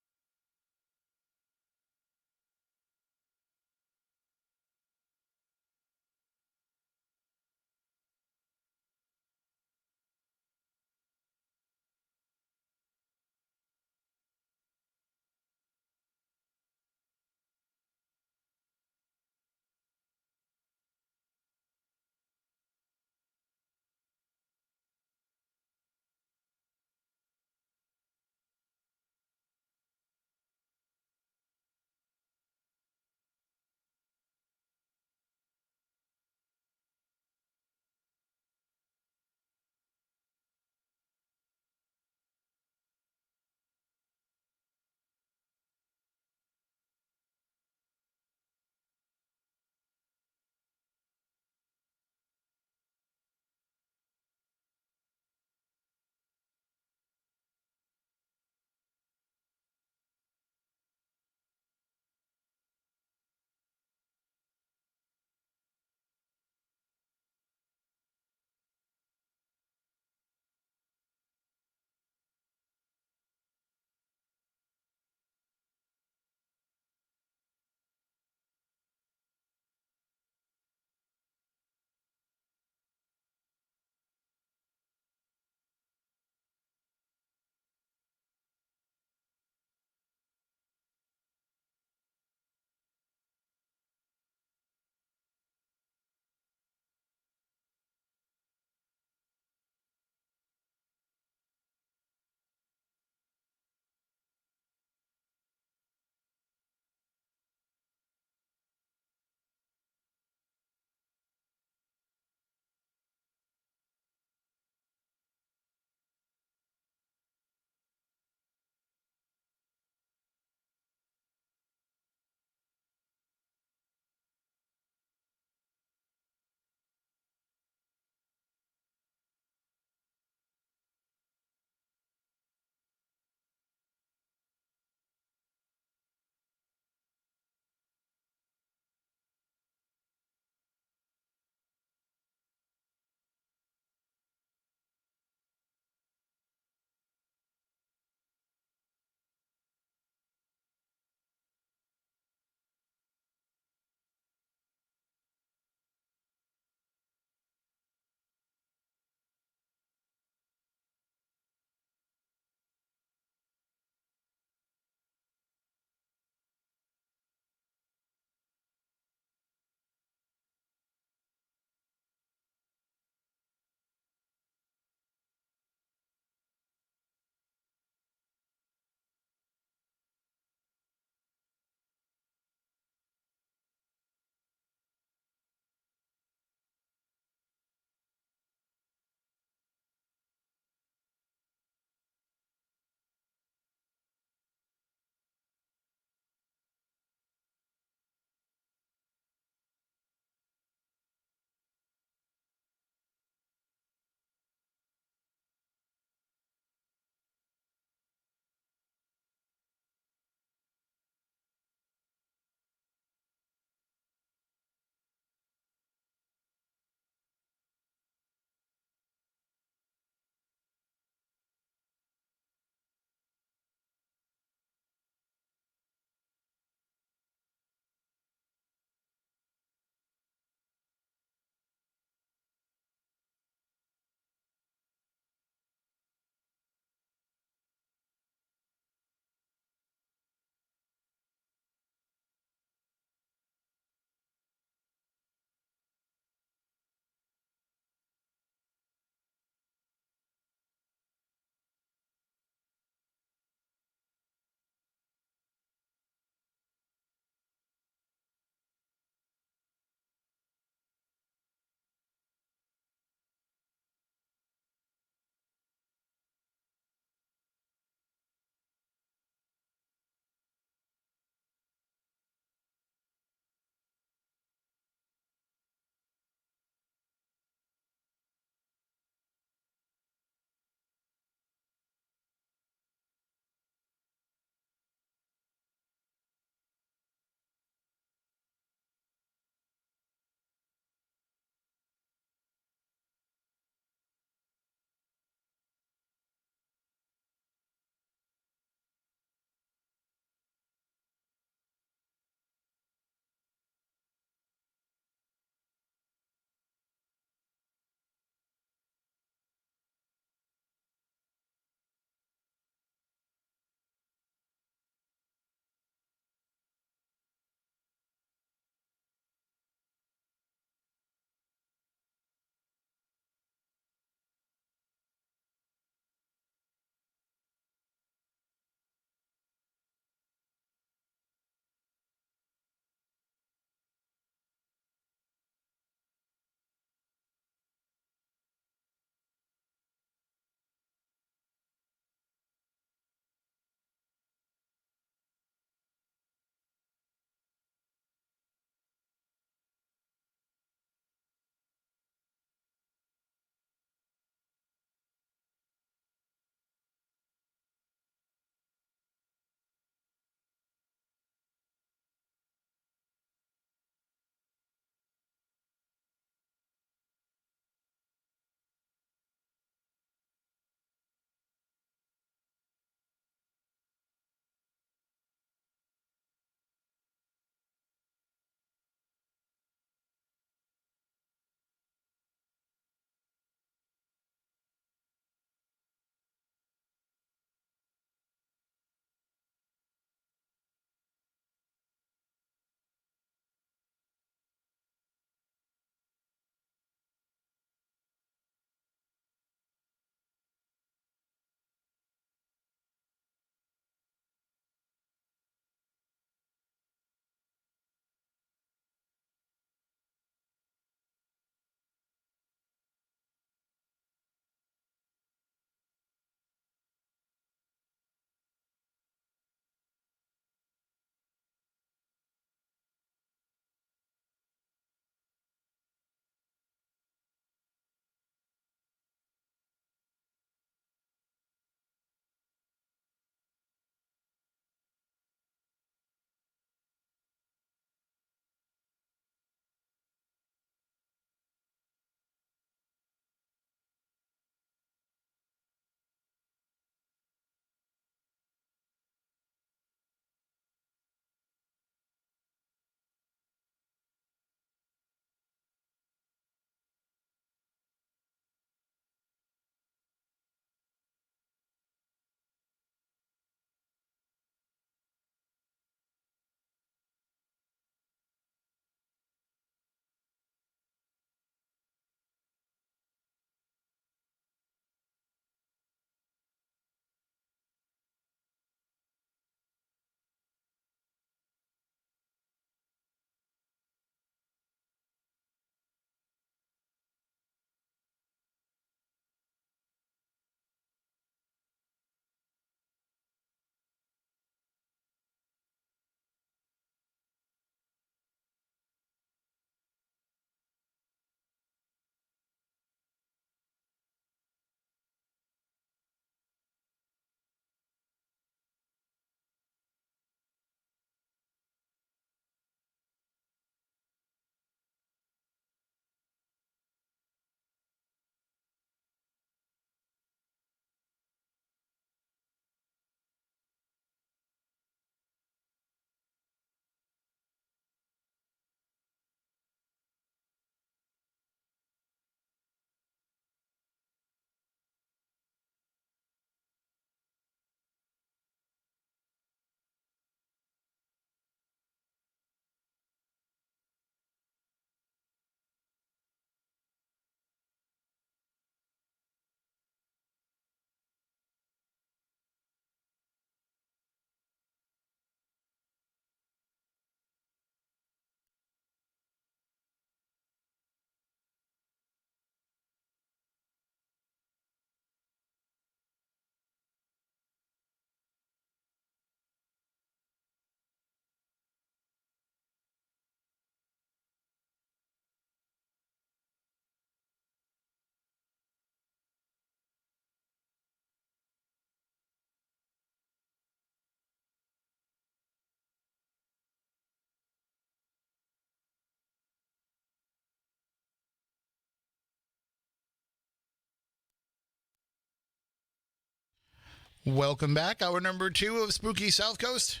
Welcome back. Hour number 2 of Spooky South Coast.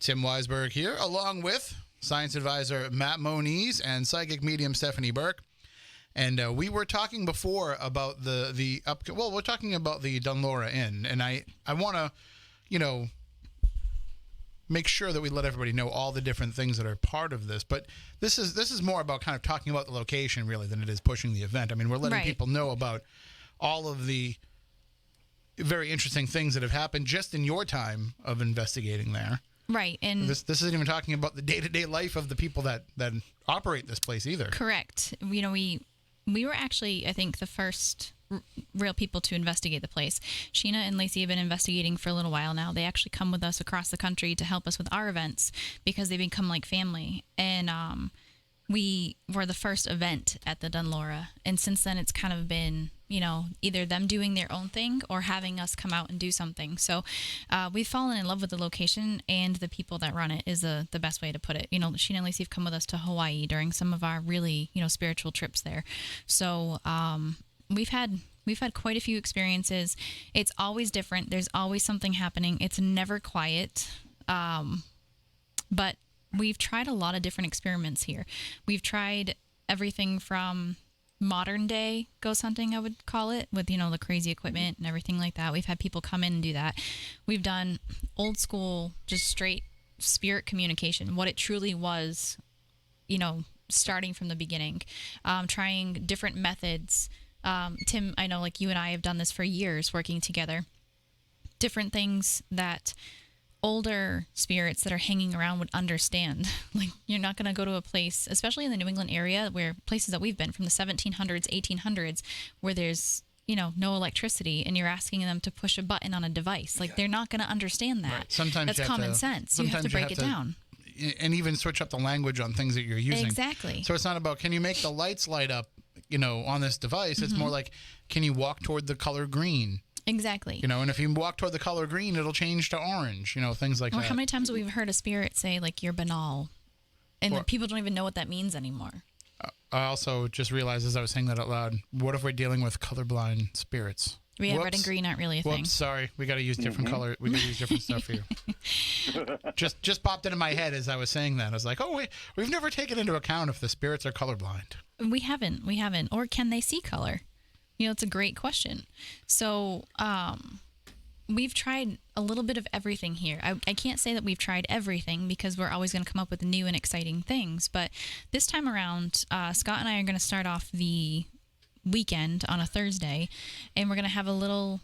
Tim Weisberg here, along with science advisor Matt Moniz and psychic medium Stephanie Burke. And we were talking before about we're talking about the Dunlora Inn, and I want to, make sure that we let everybody know all the different things that are part of this. But this is more about kind of talking about the location really than it is pushing the event. I mean, we're letting Right. people know about all of the very interesting things that have happened just in your time of investigating there. Right. And This isn't even talking about the day-to-day life of the people that operate this place either. correct. We were actually, I think, the first real people to investigate the place. Sheena and Lacey have been investigating for a little while now. They actually come with us across the country to help us with our events because they become like family. And we were the first event at the Dunlora. And since then, it's kind of been, either them doing their own thing or having us come out and do something. So we've fallen in love with the location, and the people that run it is the best way to put it. Sheena and Lacey have come with us to Hawaii during some of our really, spiritual trips there. So we've had quite a few experiences. It's always different. There's always something happening. It's never quiet. But we've tried a lot of different experiments here. We've tried everything from modern day ghost hunting, I would call it, with, the crazy equipment and everything like that. We've had people come in and do that. We've done old school, just straight spirit communication, what it truly was, starting from the beginning, trying different methods. Tim, I know like you and I have done this for years working together, different things that older spirits that are hanging around would understand. Like, you're not going to go to a place, especially in the New England area, where places that we've been from the 1700s, 1800s, where there's, no electricity, and you're asking them to push a button on a device. Like, they're not going to understand that. Right. Sometimes that's you have common to- sense. You have to sometimes break it down. And even switch up the language on things that you're using. Exactly. So it's not about, can you make the lights light up, on this device? It's more like, can you walk toward the color green? Exactly. And if you walk toward the color green, it'll change to orange, things like Or that. how many times have we heard a spirit say, like, you're banal? And Or- like, people don't even know what that means anymore. I also just realized as I was saying that out loud, what if we're dealing with colorblind spirits? Yeah, red Whoops. and green aren't really a thing. Whoops, sorry. We got to use different color. We got to use different stuff here. Just popped into my head as I was saying that. I was like, oh, wait, we've never taken into account if the spirits are colorblind. We haven't. Or can they see color? It's a great question. So, we've tried a little bit of everything here. I can't say that we've tried everything because we're always going to come up with new and exciting things. But this time around, Scott and I are going to start off the weekend on a Thursday, and we're going to have a little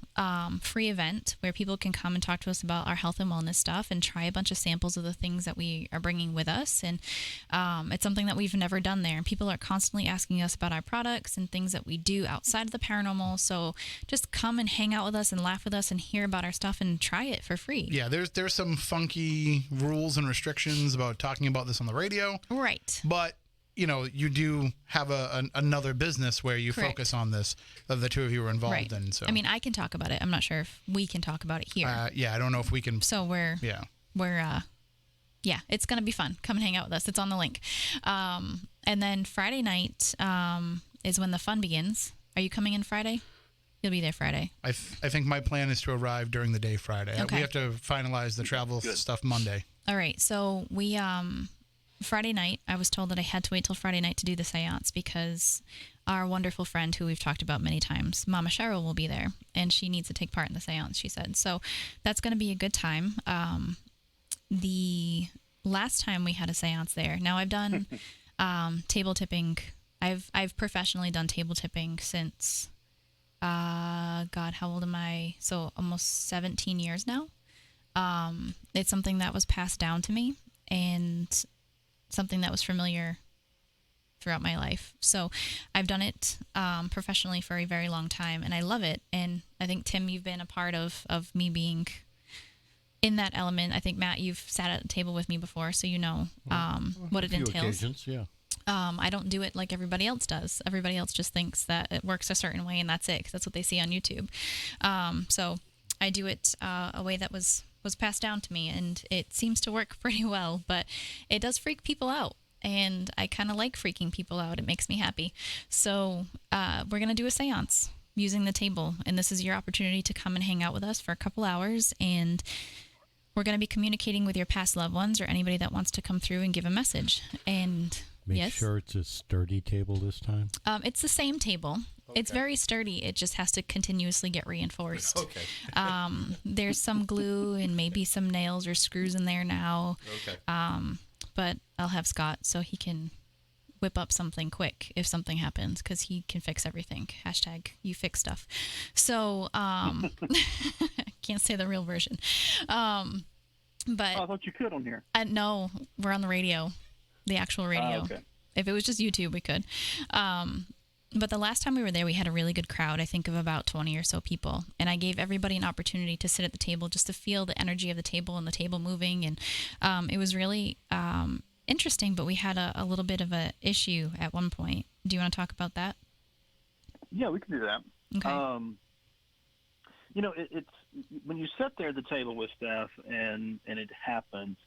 free event where people can come and talk to us about our health and wellness stuff and try a bunch of samples of the things that we are bringing with us. And it's something that we've never done there, and people are constantly asking us about our products and things that we do outside of the paranormal. So just come and hang out with us and laugh with us and hear about our stuff and try it for free. Yeah, there's some funky rules and restrictions about talking about this on the radio, Right. but you do have another business where you Correct. focus on this that the two of you are involved Right. in. So I mean, I can talk about it. I'm not sure if we can talk about it here. yeah, I don't know if we can. So we're yeah, it's gonna be fun. Come and hang out with us. It's on the link. And then Friday night is when the fun begins. Are you coming in Friday? You'll be there Friday. I think my plan is to arrive during the day Friday. Okay. We have to finalize the travel stuff Monday. All right. So we Friday night, I was told that I had to wait till Friday night to do the seance because our wonderful friend who we've talked about many times, Mama Cheryl, will be there, and she needs to take part in the seance, she said. So that's going to be a good time. The last time we had a seance there, now I've done table tipping. I've professionally done table tipping since, God, how old am I? So almost 17 years now. It's something that was passed down to me, and something that was familiar throughout my life. So I've done it professionally for a very long time, and I love it. And I think, Tim, you've been a part of me being in that element. I think, Matt, you've sat at a table with me before, so you know what it A few entails. occasions, yeah. I don't do it like everybody else does. Everybody else just thinks that it works a certain way, and that's it, 'cause that's what they see on YouTube. So I do it a way that was passed down to me, and it seems to work pretty well, but it does freak people out, and I kind of like freaking people out. It makes me happy. So we're going to do a seance. using the table, and this is your opportunity to come and hang out with us for a couple hours, and we're going to be communicating with your past loved ones or anybody that wants to come through and give a message. And Make yes, sure it's a sturdy table this time. it's the same table. It's very sturdy. It just has to continuously get reinforced. Okay. There's some glue and maybe some nails or screws in there now. Okay. But I'll have Scott so he can whip up something quick if something happens, because he can fix everything. Hashtag you fix stuff. So can't say the real version. But Oh, I thought you could on here. no, we're on the radio, the actual radio. Okay. If it was just YouTube, we could. But the last time we were there, we had a really good crowd, I think of about 20 or so people. And I gave everybody an opportunity to sit at the table just to feel the energy of the table and the table moving. And it was really interesting, but we had a little bit of a issue at one point. Do you want to talk about that? Yeah, we can do that. Okay. It's when you sit there at the table with Steph and it happens,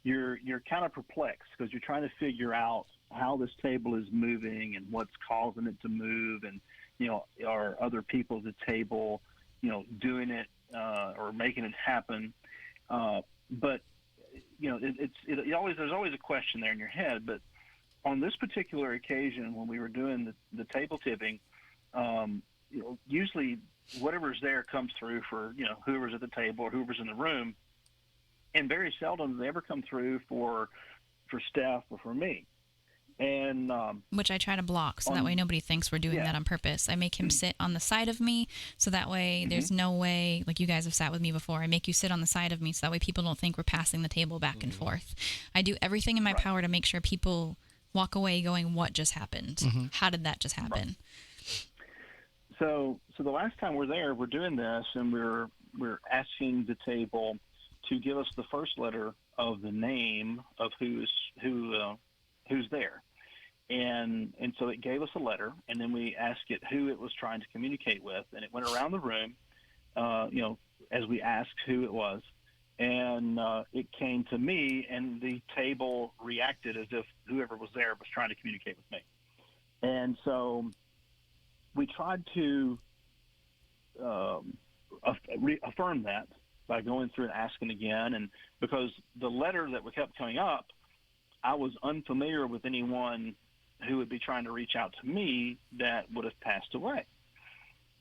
you're kind of perplexed because you're trying to figure out how this table is moving and what's causing it to move, and are other people at the table doing it or making it happen. But there's always a question there in your head. But on this particular occasion, when we were doing the table tipping, usually whatever's there comes through for whoever's at the table or whoever's in the room, and very seldom do they ever come through for Steph or for me. And which I try to block so that way nobody thinks we're doing that on purpose. I make him sit on the side of me so that way there's no way, like you guys have sat with me before, I make you sit on the side of me so that way people don't think we're passing the table back and forth. I do everything in my power to make sure people walk away going, what just happened? How did that just happen? So the last time we're there, we're doing this, and we're asking the table to give us the first letter of the name of who's there. And so it gave us a letter, and then we asked it who it was trying to communicate with, and it went around the room, as we asked who it was, and it came to me, and the table reacted as if whoever was there was trying to communicate with me. And so we tried to affirm that by going through and asking again, and because the letter that kept coming up, I was unfamiliar with anyone who would be trying to reach out to me that would have passed away.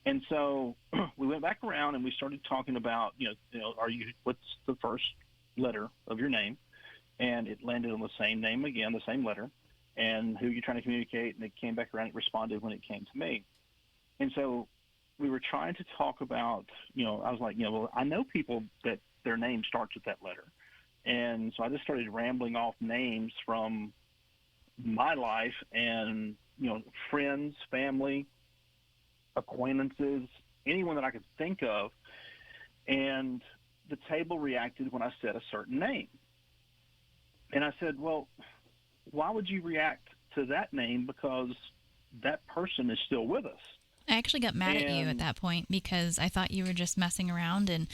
And so we went back around and we started talking about, what's the first letter of your name? And it landed on the same name again, the same letter, and who you're trying to communicate. And it came back around. It responded when it came to me. And so we were trying to talk about, I was like, well, I know people that their name starts with that letter. And so I just started rambling off names from my life and, friends, family, acquaintances, anyone that I could think of. And the table reacted when I said a certain name. And I said, well, why would you react to that name? Because that person is still with us. I actually got mad at you at that point because I thought you were just messing around, and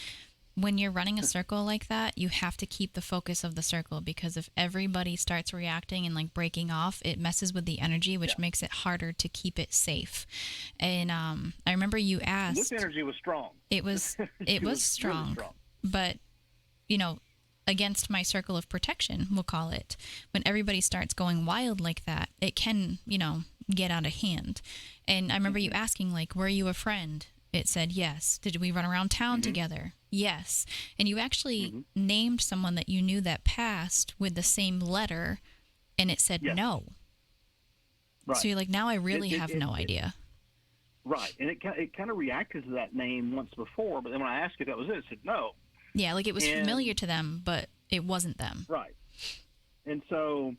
when you're running a circle like that, you have to keep the focus of the circle, because if everybody starts reacting and like breaking off, it messes with the energy, which makes it harder to keep it safe. And I remember you asked. This energy was strong. It was strong, really strong. But against my circle of protection, we'll call it, when everybody starts going wild like that, it can get out of hand. And I remember you asking, like, were you a friend? It said yes. Did we run around town together? Yes. And you actually named someone that you knew that passed with the same letter, and it said no. Right. So you're like, now I really have no idea. Right. And it kind of reacted to that name once before, but then when I asked if that was it said no. Yeah, like it was familiar to them, but it wasn't them. Right. And so,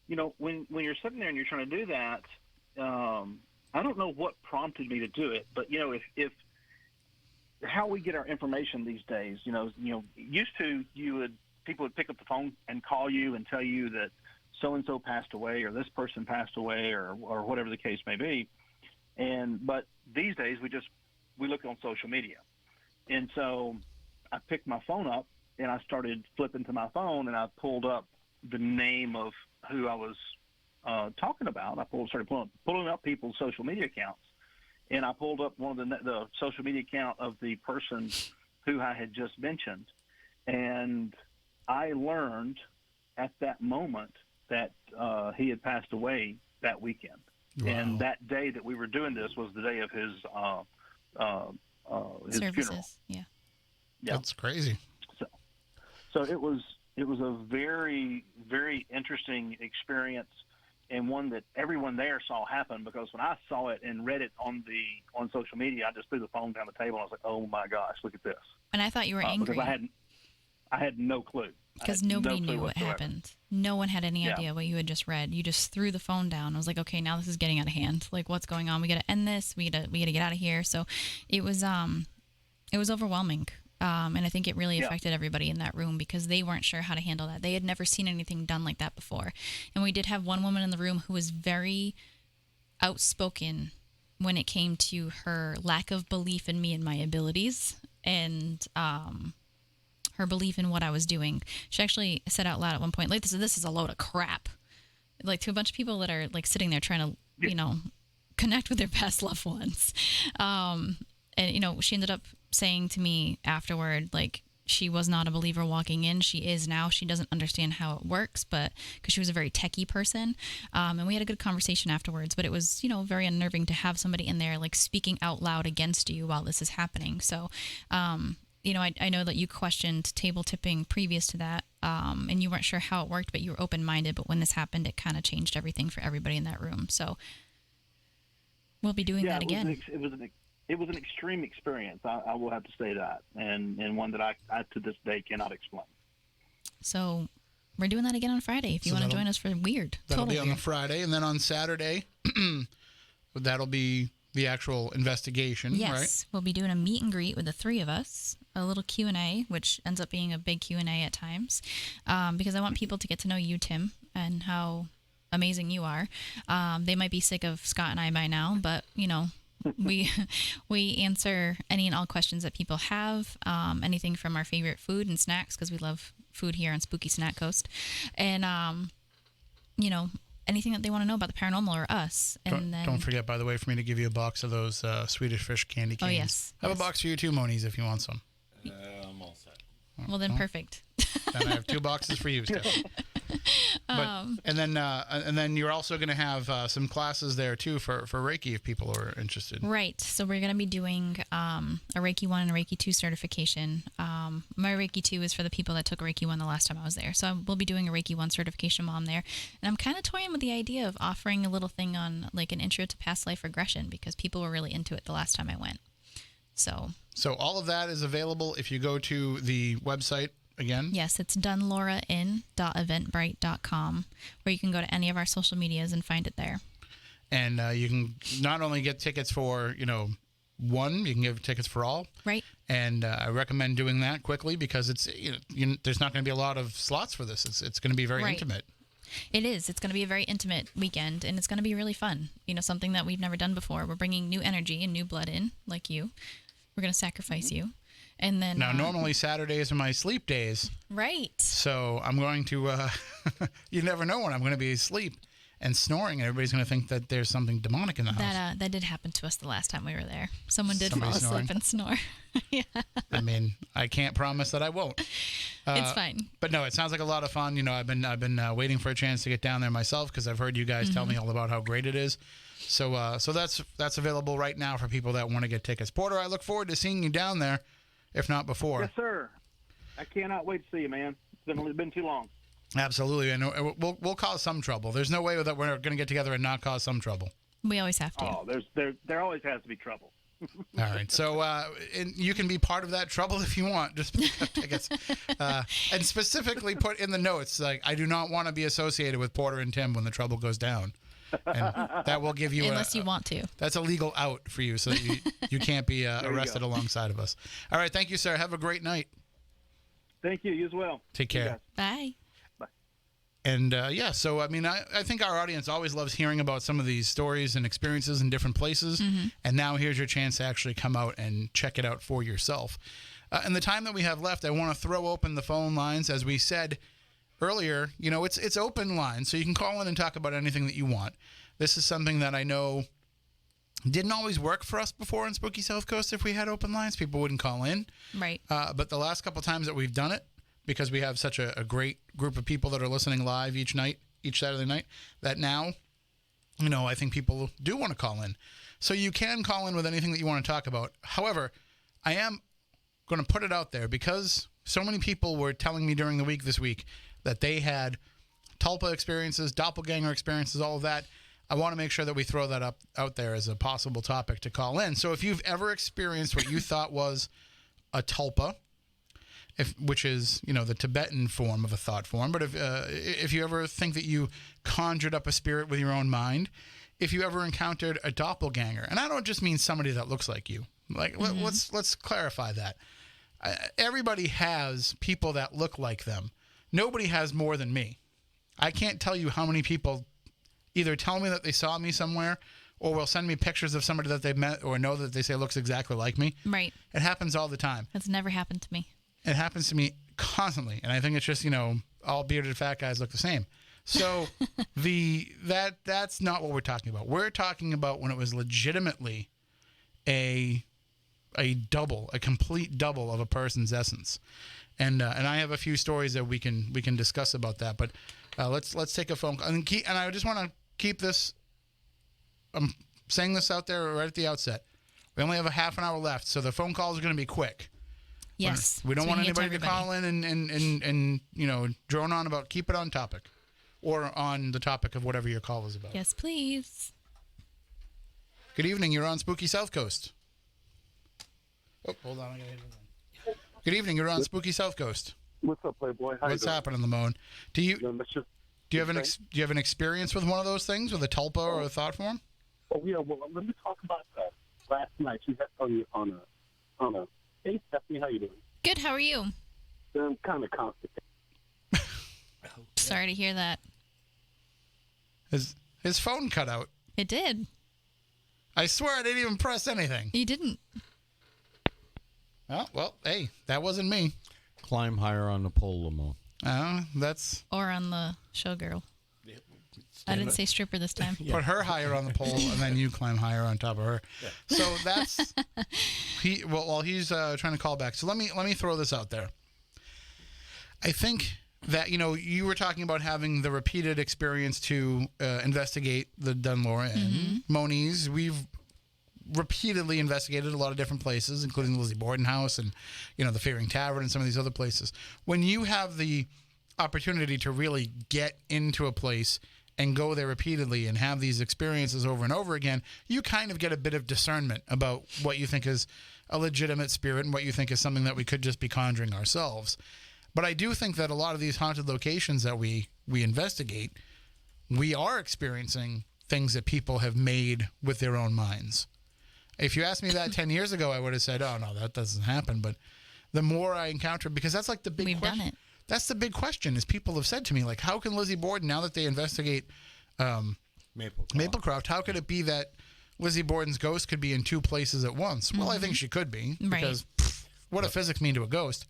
when you're sitting there and you're trying to do that, I don't know what prompted me to do it, but if how we get our information these days, used to people would pick up the phone and call you and tell you that so and so passed away or this person passed away or whatever the case may be, but these days we look on social media, and so I picked my phone up and I started flipping to my phone and I pulled up the name of who I was talking about. I started pulling up people's social media accounts, and I pulled up one of the social media account of the person who I had just mentioned, and I learned at that moment that he had passed away that weekend. Wow. And that day that we were doing this was the day of his Services. funeral. Yeah. Yeah. That's crazy. So it was a very, very interesting experience, and one that everyone there saw happen, because when I saw it and read it on social media, I just threw the phone down the table. And I was like, "Oh my gosh, look at this!" And I thought you were angry because I had no clue. because I had nobody no clue knew what whatsoever. happened. No one had any Yeah. idea what you had just read. You just threw the phone down. I was like, okay, now this is getting out of hand. Like, what's going on? We got to end this. We got to get out of here. So it was overwhelming. And I think it really Yeah. affected everybody in that room because they weren't sure how to handle that. They had never seen anything done like that before. And we did have one woman in the room who was very outspoken when it came to her lack of belief in me and my abilities, and her belief in what I was doing. She actually said out loud at one point, like, this is a load of crap. Like, to a bunch of people that are like sitting there trying to, connect with their past loved ones. And, she ended up saying to me afterward, like, she was not a believer walking in. She is now. She doesn't understand how it works, but because she was a very techie person. And we had a good conversation afterwards, but it was, very unnerving to have somebody in there, like, speaking out loud against you while this is happening. So, I know that you questioned table tipping previous to that, and you weren't sure how it worked, but you were open-minded. But when this happened, it kind of changed everything for everybody in that room. So we'll be doing that again. It was an extreme experience. I will have to say that, and one that I to this day cannot explain. So we're doing that again on Friday. If you So want to that'll- join us for weird, That'll total be on the weird. Friday, and then on Saturday, that'll be the actual investigation, Yes, right? we'll be doing a meet and greet with the three of us, a little Q&A, which ends up being a big Q&A at times, because I want people to get to know you, Tim, and how amazing you are. They might be sick of Scott and I by now, but, we answer any and all questions that people have, anything from our favorite food and snacks, because we love food here on Spooky Snack Coast, and, anything that they want to know about the paranormal or us. And Don't forget, by the way, for me to give you a box of those Swedish Fish candy canes. Oh, yes, I have yes. a box for you too, Moniz, if you want some. I'm all set. Well, then perfect. Then I have 2 boxes for you, Stephanie. But, and then you're also going to have some classes there too for Reiki if people are interested. Right. So we're going to be doing a Reiki 1 and a Reiki 2 certification. My Reiki 2 is for the people that took Reiki 1 the last time I was there. So we'll be doing a Reiki 1 certification while I'm there. And I'm kind of toying with the idea of offering a little thing on like an intro to past life regression because people were really into it the last time I went. So all of that is available if you go to the website again. yes, it's dunlaurain.eventbrite.com, where you can go to any of our social medias and find it there. And you can not only get tickets for, one, you can give tickets for all. Right. And I recommend doing that quickly because it's there's not going to be a lot of slots for this. It's going to be very Right. intimate. It is. It's going to be a very intimate weekend, and it's going to be really fun. Something that we've never done before. We're bringing new energy and new blood in, like you. We're going to sacrifice you. And then Now, normally Saturdays are my sleep days, right. so I'm going to. You never know when I'm going to be asleep and snoring, and everybody's going to think that there's something demonic in the house. That did happen to us the last time we were there. Someone did Somebody fall asleep snoring? and snore. Yeah, I mean, I can't promise that I won't. it's fine. But no, it sounds like a lot of fun. I've been waiting for a chance to get down there myself because I've heard you guys tell me all about how great it is. So that's available right now for people that want to get tickets. Porter, I look forward to seeing you down there, if not before. Yes, sir. I cannot wait to see you, man. It's been too long. Absolutely, and we'll cause some trouble. There's no way that we're going to get together and not cause some trouble. We always have to. Oh, there always has to be trouble. All right, so and you can be part of that trouble if you want. Just pick up tickets, and specifically put in the notes like I do not want to be associated with Porter and Tim when the trouble goes down, and that will give you Unless you want to. That's a legal out for you, so that you can't be arrested alongside of us. All right, thank you, sir. Have a great night. Thank you. You as well. Take You care. guys. Bye. And so I mean, I think our audience always loves hearing about some of these stories and experiences in different places. And now here's your chance to actually come out and check it out for yourself. In the time that we have left, I want to throw open the phone lines. As we said earlier, it's open lines, so you can call in and talk about anything that you want. This is something that I know Didn't always work for us before in Spooky South Coast. If we had open lines, people wouldn't call in. Right. But the last couple times that we've done it, because we have such a great group of people that are listening live each Saturday night, that now, I think people do want to call in. So you can call in with anything that you want to talk about. However, I am going to put it out there because so many people were telling me during the week this week that they had Tulpa experiences, doppelganger experiences, all of that. I want to make sure that we throw that out there as a possible topic to call in. So if you've ever experienced what you thought was a Tulpa, which is, the Tibetan form of a thought form, but if you ever think that you conjured up a spirit with your own mind, if you ever encountered a doppelganger, and I don't just mean somebody that looks like you. Like, let's clarify that. Everybody has people that look like them. Nobody has more than me. I can't tell you how many people either tell me that they saw me somewhere or will send me pictures of somebody that they've met or know that they say looks exactly like me. Right. It happens all the time. That's never happened to me. It happens to me constantly. And I think it's just, all bearded fat guys look the same. So that's not what we're talking about. We're talking about when it was legitimately a complete double of a person's essence. And I have a few stories that we can discuss about that. But let's take a phone call. And I just want to keep this. I'm saying this out there right at the outset. We only have a half an hour left, so the phone calls are going to be quick. Yes. We don't want anybody to call in and drone on about. Keep it on topic, or on the topic of whatever your call is about. Yes, please. Good evening. You're on Spooky South Coast. Oh, hold on. I gotta hit it again. Good evening. You're on Spooky South Coast. What's up, Playboy? How What's you doing? happening, Lamone? Do you Do have an experience with one of those things, with a tulpa or a thought form? Oh yeah. Well, let me talk about that. Last night you had on a. Hey, Stephanie, how you doing? Good. How are you? I'm kind of constipated. Sorry to hear that. His phone cut out. It did. I swear I didn't even press anything. You didn't. Oh, well, hey, that wasn't me. Climb higher on the pole, Lamo. That's... Or on the showgirl. I didn't say stripper this time. Put her higher on the pole, and then you climb higher on top of her. Yeah. So that's... While he's trying to call back. So let me throw this out there. I think that, you were talking about having the repeated experience to investigate the Dunlore and Moniz. We've repeatedly investigated a lot of different places, including the Lizzie Borden house and, the Fearing Tavern and some of these other places. When you have the opportunity to really get into a place and go there repeatedly and have these experiences over and over again, you kind of get a bit of discernment about what you think is a legitimate spirit and what you think is something that we could just be conjuring ourselves. But I do think that a lot of these haunted locations that we investigate, we are experiencing things that people have made with their own minds. If you asked me that 10 years ago, I would have said, oh, no, that doesn't happen. But the more I encounter, because that's like the big question. We've done it. That's the big question, is people have said to me, like, how can Lizzie Borden, now that they investigate Maplecroft, how could it be that Lizzie Borden's ghost could be in two places at once? Well, I think she could be, because what does physics mean to a ghost?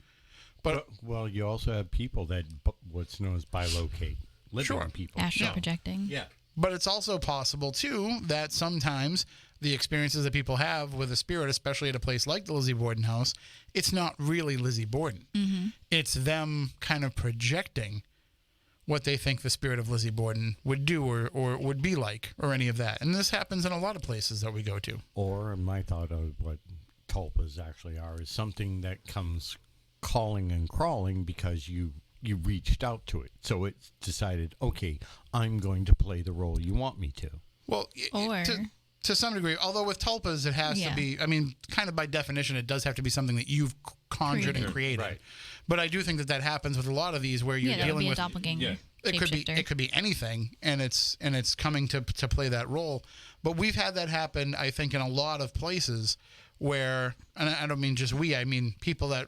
But well, you also have people that what's known as bilocate, living people. Astral projecting. Yeah. But it's also possible, too, that sometimes the experiences that people have with a spirit, especially at a place like the Lizzie Borden house, it's not really Lizzie Borden. Mm-hmm. It's them kind of projecting what they think the spirit of Lizzie Borden would do or would be like, or any of that. And this happens in a lot of places that we go to. Or my thought of what tulpas actually are is something that comes calling and crawling because you reached out to it. So it's decided, okay, I'm going to play the role you want me to. Well, Or... to some degree, although with tulpas, it has to be, kind of by definition, it does have to be something that you've conjured and created. Right. But I do think that happens with a lot of these where you're dealing with... a doppelganger. Yeah. It could be anything, and it's coming to play that role. But we've had that happen, I think, in a lot of places where, and I don't mean just we, I mean people that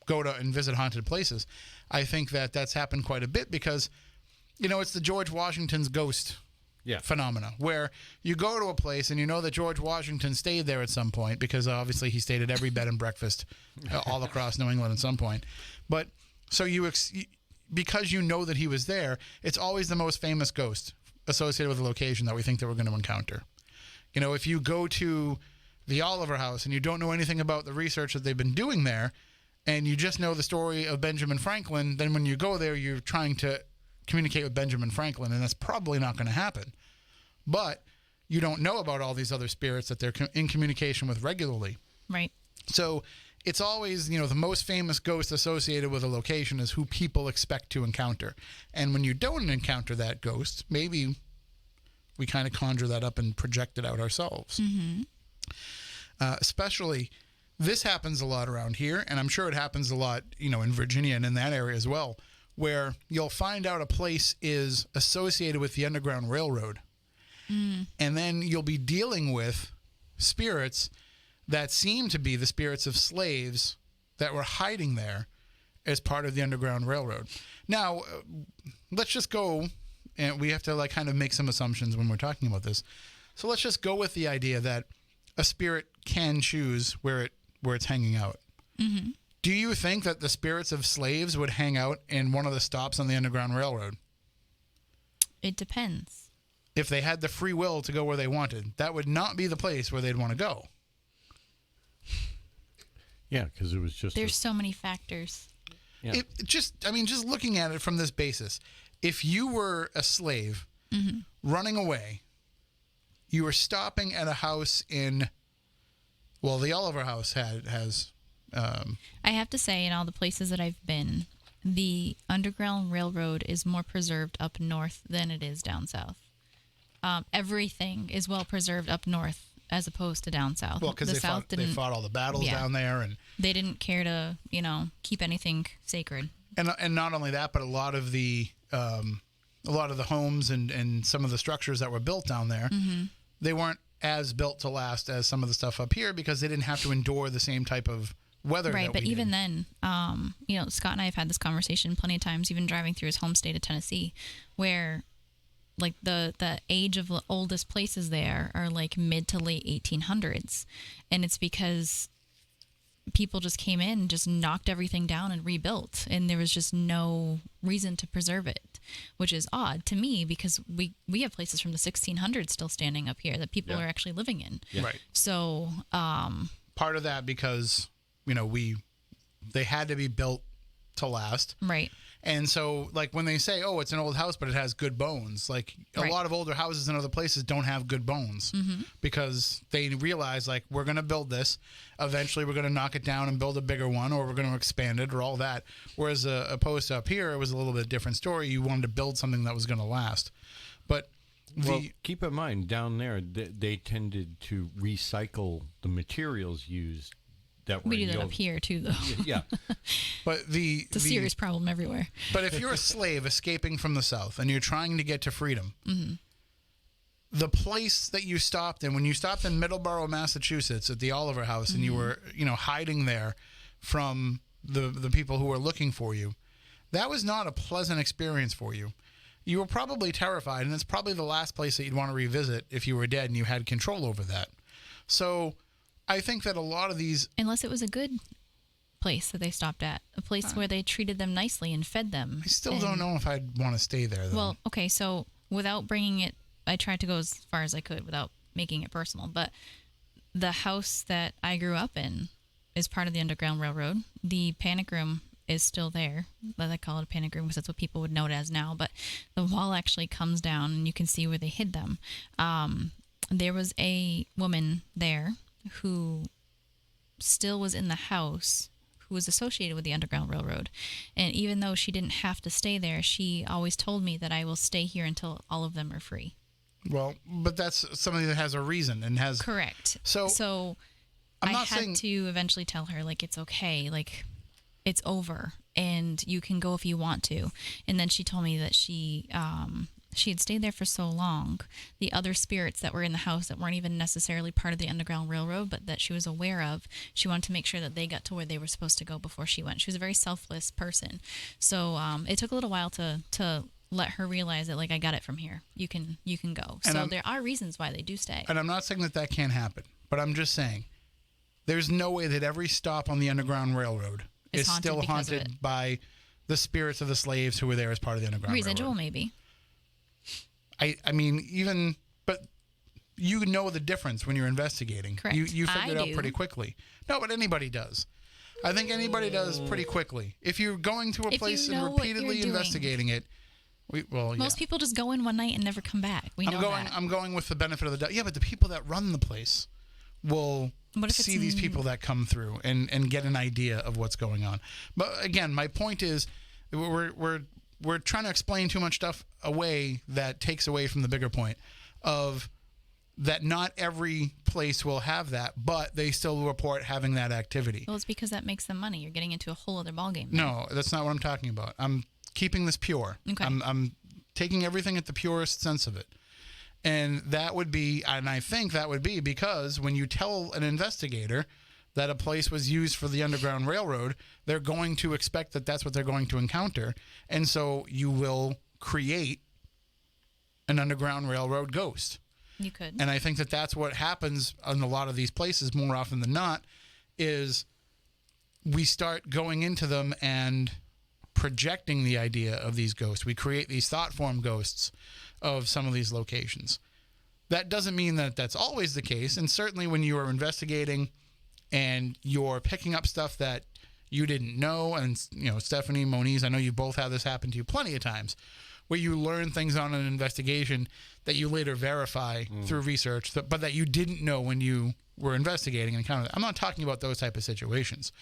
go to and visit haunted places. I think that that's happened quite a bit because, it's the George Washington's ghost phenomena, where you go to a place and you know that George Washington stayed there at some point, because obviously he stayed at every bed and breakfast all across New England at some point. But so because you know that he was there, it's always the most famous ghost associated with a location that we think that we're going to encounter. You know, if you go to the Oliver House and you don't know anything about the research that they've been doing there, and you just know the story of Benjamin Franklin, then when you go there, you're trying to communicate with Benjamin Franklin, and that's probably not going to happen. But you don't know about all these other spirits that they're in communication with regularly. Right. So it's always, you know, the most famous ghost associated with a location is who people expect to encounter. And when you don't encounter that ghost, maybe we kind of conjure that up and project it out ourselves. Especially, this happens a lot around here, and I'm sure it happens a lot, you know, in Virginia and in that area as well, where you'll find out a place is associated with the Underground Railroad. And then you'll be dealing with spirits that seem to be the spirits of slaves that were hiding there as part of the Underground Railroad. Now, let's just go, and we have to like kind of make some assumptions when we're talking about this. So let's just go with the idea that a spirit can choose where it's hanging out. Do you think that the spirits of slaves would hang out in one of the stops on the Underground Railroad? It depends. If they had the free will to go where they wanted, that would not be the place where they'd want to go. Yeah, because it was just There's so many factors. yeah. Just looking at it from this basis, if you were a slave running away, you were stopping at a house in, well, the Oliver House has. I have to say, in all the places that I've been, the Underground Railroad is more preserved up north than it is down south. Everything is well preserved up north as opposed to down south. Well, because the they South fought all the battles Yeah. down there, and they didn't care to, keep anything sacred. and not only that, but a lot of the homes and some of the structures that were built down there, they weren't as built to last as some of the stuff up here because they didn't have to endure the same type of weather. Right, that but we even did. then, Scott and I have had this conversation plenty of times, even driving through his home state of Tennessee, where like the age of the oldest places there are like mid to late 1800s, and it's because people just came in and just knocked everything down and rebuilt, and there was just no reason to preserve it, which is odd to me because we have places from the 1600s still standing up here that people Yeah. are actually living in. Right. So Part of that because they had to be built to last. right. And so, like, when they say, oh, it's an old house, but it has good bones, like, a Right. lot of older houses in other places don't have good bones because they realize, like, we're going to build this. Eventually, we're going to knock it down and build a bigger one, or we're going to expand it, or all that. Whereas opposed to up here, it was a little bit different story. You wanted to build something that was going to last. But Well, keep in mind, down there, they tended to recycle the materials used that were We do in that the up old- here too, though. Yeah, It's a serious problem everywhere. But if you're a slave escaping from the South and you're trying to get to freedom, the place that you stopped in, when you stopped in Middleborough, Massachusetts at the Oliver House and you were, hiding there from the people who were looking for you, that was not a pleasant experience for you. You were probably terrified, and it's probably the last place that you'd want to revisit if you were dead and you had control over that. So I think that a lot of these Unless it was a good place that they stopped at, a place where they treated them nicely and fed them. I still don't know if I'd want to stay there, though. Well, okay, so without bringing it, I tried to go as far as I could without making it personal, but the house that I grew up in is part of the Underground Railroad. The panic room is still there. I call it a panic room because that's what people would know it as now, but the wall actually comes down and you can see where they hid them. There was a woman there who still was in the house who was associated with the Underground Railroad. And even though she didn't have to stay there, she always told me that I will stay here until all of them are free. Well, but that's something that has a reason and has... Correct. So I I'm not had saying... to eventually tell her, like, it's okay. Like, it's over. And you can go if you want to. And then she told me that she had stayed there for so long. The other spirits that were in the house that weren't even necessarily part of the Underground Railroad, but that she was aware of, she wanted to make sure that they got to where they were supposed to go before she went. She was a very selfless person. So it took a little while to let her realize that, like, I got it from here. You can go. And so there are reasons why they do stay. And I'm not saying that can't happen, but I'm just saying there's no way that every stop on the Underground Railroad Is is haunted still because of haunted it. by the spirits of the slaves who were there as part of the Underground Residual, Railroad. maybe. I mean, even, but you know the difference when you're investigating. Correct. You figure it I out do. pretty quickly. No, but anybody does. I think anybody does pretty quickly. If you're going to a If you place know and what you're repeatedly doing. investigating it, Most people just go in one night and never come back. We know that. I'm going with the benefit of the doubt. Yeah, but the people that run the place will What if see it's these people that come through and get an idea of what's going on. But again, my point is we're trying to explain too much stuff away that takes away from the bigger point of that not every place will have that, but they still report having that activity. Well, it's because that makes them money. You're getting into a whole other ballgame. No, that's not what I'm talking about. I'm keeping this pure. Okay. I'm taking everything at the purest sense of it. And that would be, and I think that would be because when you tell an investigator that a place was used for the Underground Railroad, they're going to expect that that's what they're going to encounter. And so you will create an Underground Railroad ghost. You could. And I think that that's what happens in a lot of these places more often than not is we start going into them and projecting the idea of these ghosts. We create these thought form ghosts of some of these locations. That doesn't mean that that's always the case. And certainly when you are investigating and you're picking up stuff that you didn't know, and Stephanie, Moniz, I know you both had this happen to you plenty of times, where you learn things on an investigation that you later verify through research, but that you didn't know when you were investigating and encountered. I'm not talking about those type of situations.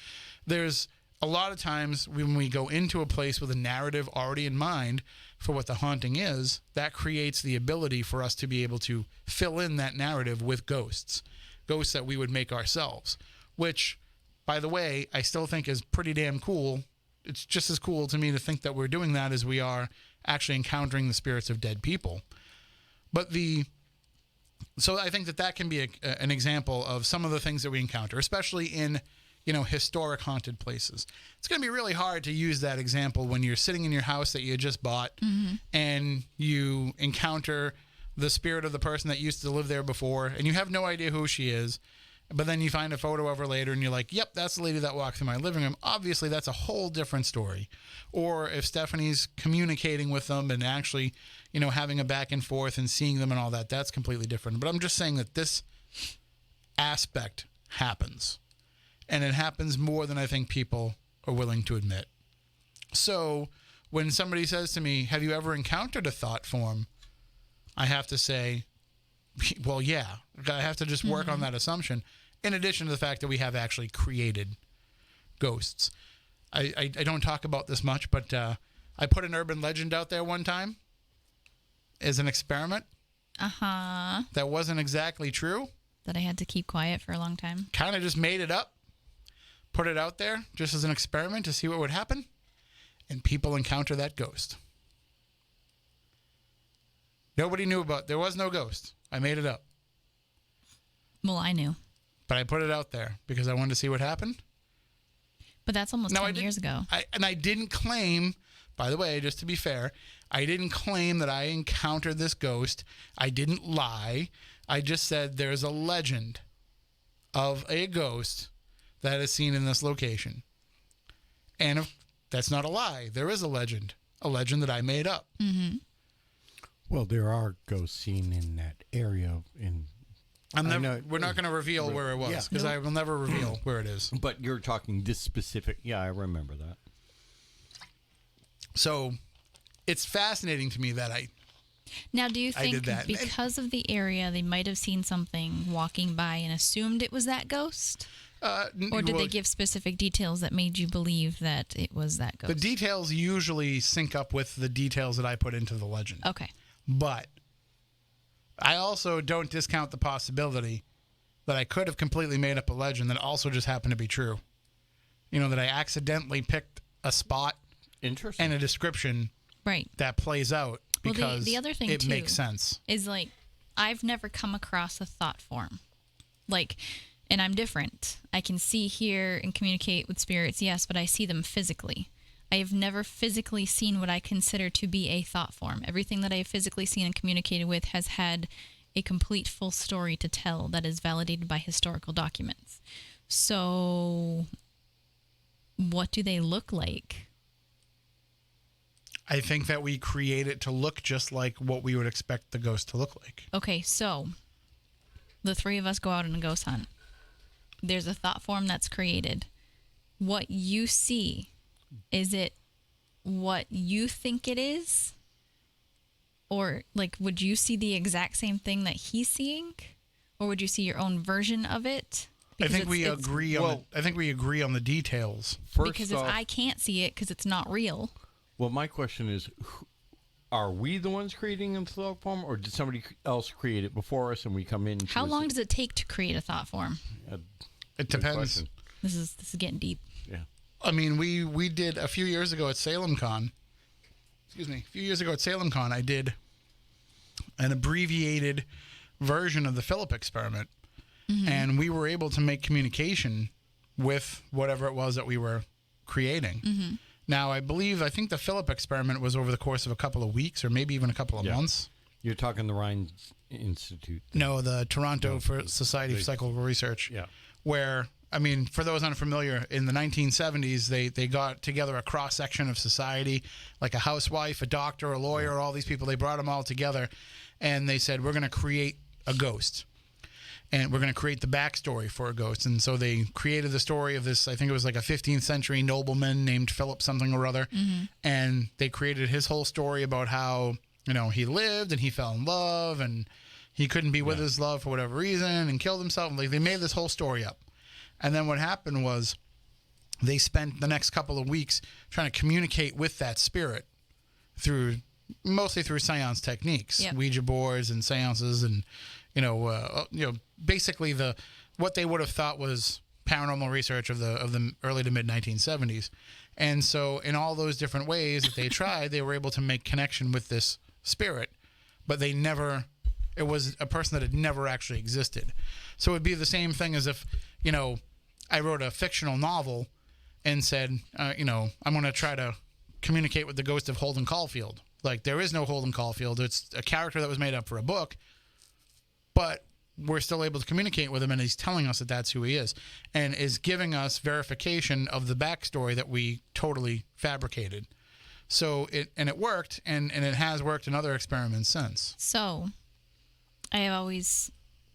There's a lot of times when we go into a place with a narrative already in mind for what the haunting is, that creates the ability for us to be able to fill in that narrative with ghosts that we would make ourselves, which, by the way, I still think is pretty damn cool. It's just as cool to me to think that we're doing that as we are actually encountering the spirits of dead people. But so I think that can be an example of some of the things that we encounter, especially in, historic haunted places. It's going to be really hard to use that example when you're sitting in your house that you just bought and you encounter the spirit of the person that used to live there before and you have no idea who she is. But then you find a photo of her later and you're like, yep, that's the lady that walked through my living room. Obviously, that's a whole different story. Or if Stephanie's communicating with them and actually, having a back and forth and seeing them and all that, that's completely different. But I'm just saying that this aspect happens. And it happens more than I think people are willing to admit. So when somebody says to me, have you ever encountered a thought form? I have to say, well, yeah, I have to just work on that assumption. In addition to the fact that we have actually created ghosts. I don't talk about this much, but I put an urban legend out there one time as an experiment. That wasn't exactly true. That I had to keep quiet for a long time. Kind of just made it up, put it out there just as an experiment to see what would happen. And people encounter that ghost. Nobody knew there was no ghost. I made it up. Well, I knew. But I put it out there because I wanted to see what happened. But that's almost 10 years ago. I didn't claim, by the way, just to be fair, I didn't claim that I encountered this ghost. I didn't lie. I just said there's a legend of a ghost that is seen in this location. And if that's not a lie. There is a legend that I made up. Mm-hmm. Well, there are ghosts seen in that area. We're not going to reveal where it was because I will never reveal where it is. But you're talking this specific. Yeah, I remember that. So it's fascinating to me that Now, do you I did think that. because of the area, they might have seen something walking by and assumed it was that ghost? Or did they give specific details that made you believe that it was that ghost? The details usually sync up with the details that I put into the legend. Okay. But I also don't discount the possibility that I could have completely made up a legend that also just happened to be true. That I accidentally picked a spot Interesting. and a description Right. that plays out because Well, the other thing, it too, makes sense. Is like, I've never come across a thought form. And I'm different. I can see, hear, and communicate with spirits, yes, but I see them physically. I have never physically seen what I consider to be a thought form. Everything that I have physically seen and communicated with has had a complete full story to tell that is validated by historical documents. So, what do they look like? I think that we create it to look just like what we would expect the ghost to look like. Okay, so the three of us go out on a ghost hunt. There's a thought form that's created. What you see, is it what you think it is? Or, like, would you see the exact same thing that he's seeing? Or would you see your own version of it? I Because think we it's- agree on. I think we agree on the details. First Because if off, I can't see it because it's not real, well, my question is, are we the ones creating the thought form, or did somebody else create it before us and we come in? how long does it take to create a thought form? It depends. This is getting deep. Yeah. I mean, we did a few years ago at SalemCon. Excuse me. A few years ago at SalemCon, I did an abbreviated version of the Philip experiment, and we were able to make communication with whatever it was that we were creating. Now, I think the Philip experiment was over the course of a couple of weeks, or maybe even a couple of Yeah. months. You're talking the Rhine Institute. No, the Toronto for Society of Psychological Research. Yeah. Where, I mean, for those unfamiliar, in the 1970s, they got together a cross section of society, like a housewife, a doctor, a lawyer, all these people. They brought them all together, and they said, we're going to create a ghost. And we're going to create the backstory for a ghost. And so they created the story of this, I think it was like a 15th century nobleman named Philip something or other. And they created his whole story about how, he lived and he fell in love and he couldn't be with his love for whatever reason and killed himself. Like, they made this whole story up. And then what happened was they spent the next couple of weeks trying to communicate with that spirit mostly through seance techniques, Yep. Ouija boards and seances, and basically what they would have thought was paranormal research of the early to mid 1970s. And so in all those different ways that they tried, they were able to make connection with this spirit, but it was a person that had never actually existed. So it would be the same thing as if, I wrote a fictional novel and said, I'm going to try to communicate with the ghost of Holden Caulfield. Like, there is no Holden Caulfield. It's a character that was made up for a book, but we're still able to communicate with him, and he's telling us that that's who he is, and is giving us verification of the backstory that we totally fabricated. So it worked, and it has worked in other experiments since. So, I have always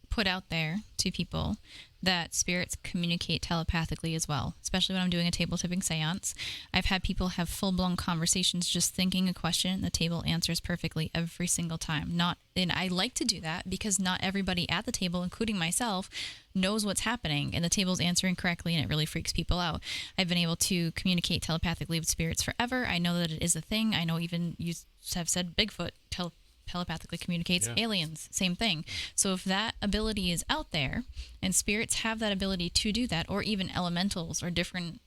put out there to people that spirits communicate telepathically as well, especially when I'm doing a table tipping seance. I've had people have full-blown conversations just thinking a question, and the table answers perfectly every single time. And I like to do that because not everybody at the table, including myself, knows what's happening, and the table's answering correctly, and it really freaks people out. I've been able to communicate telepathically with spirits forever. I know that it is a thing. I know even you have said Bigfoot telepathically communicates. Aliens, same thing. So if that ability is out there and spirits have that ability to do that, or even elementals or different,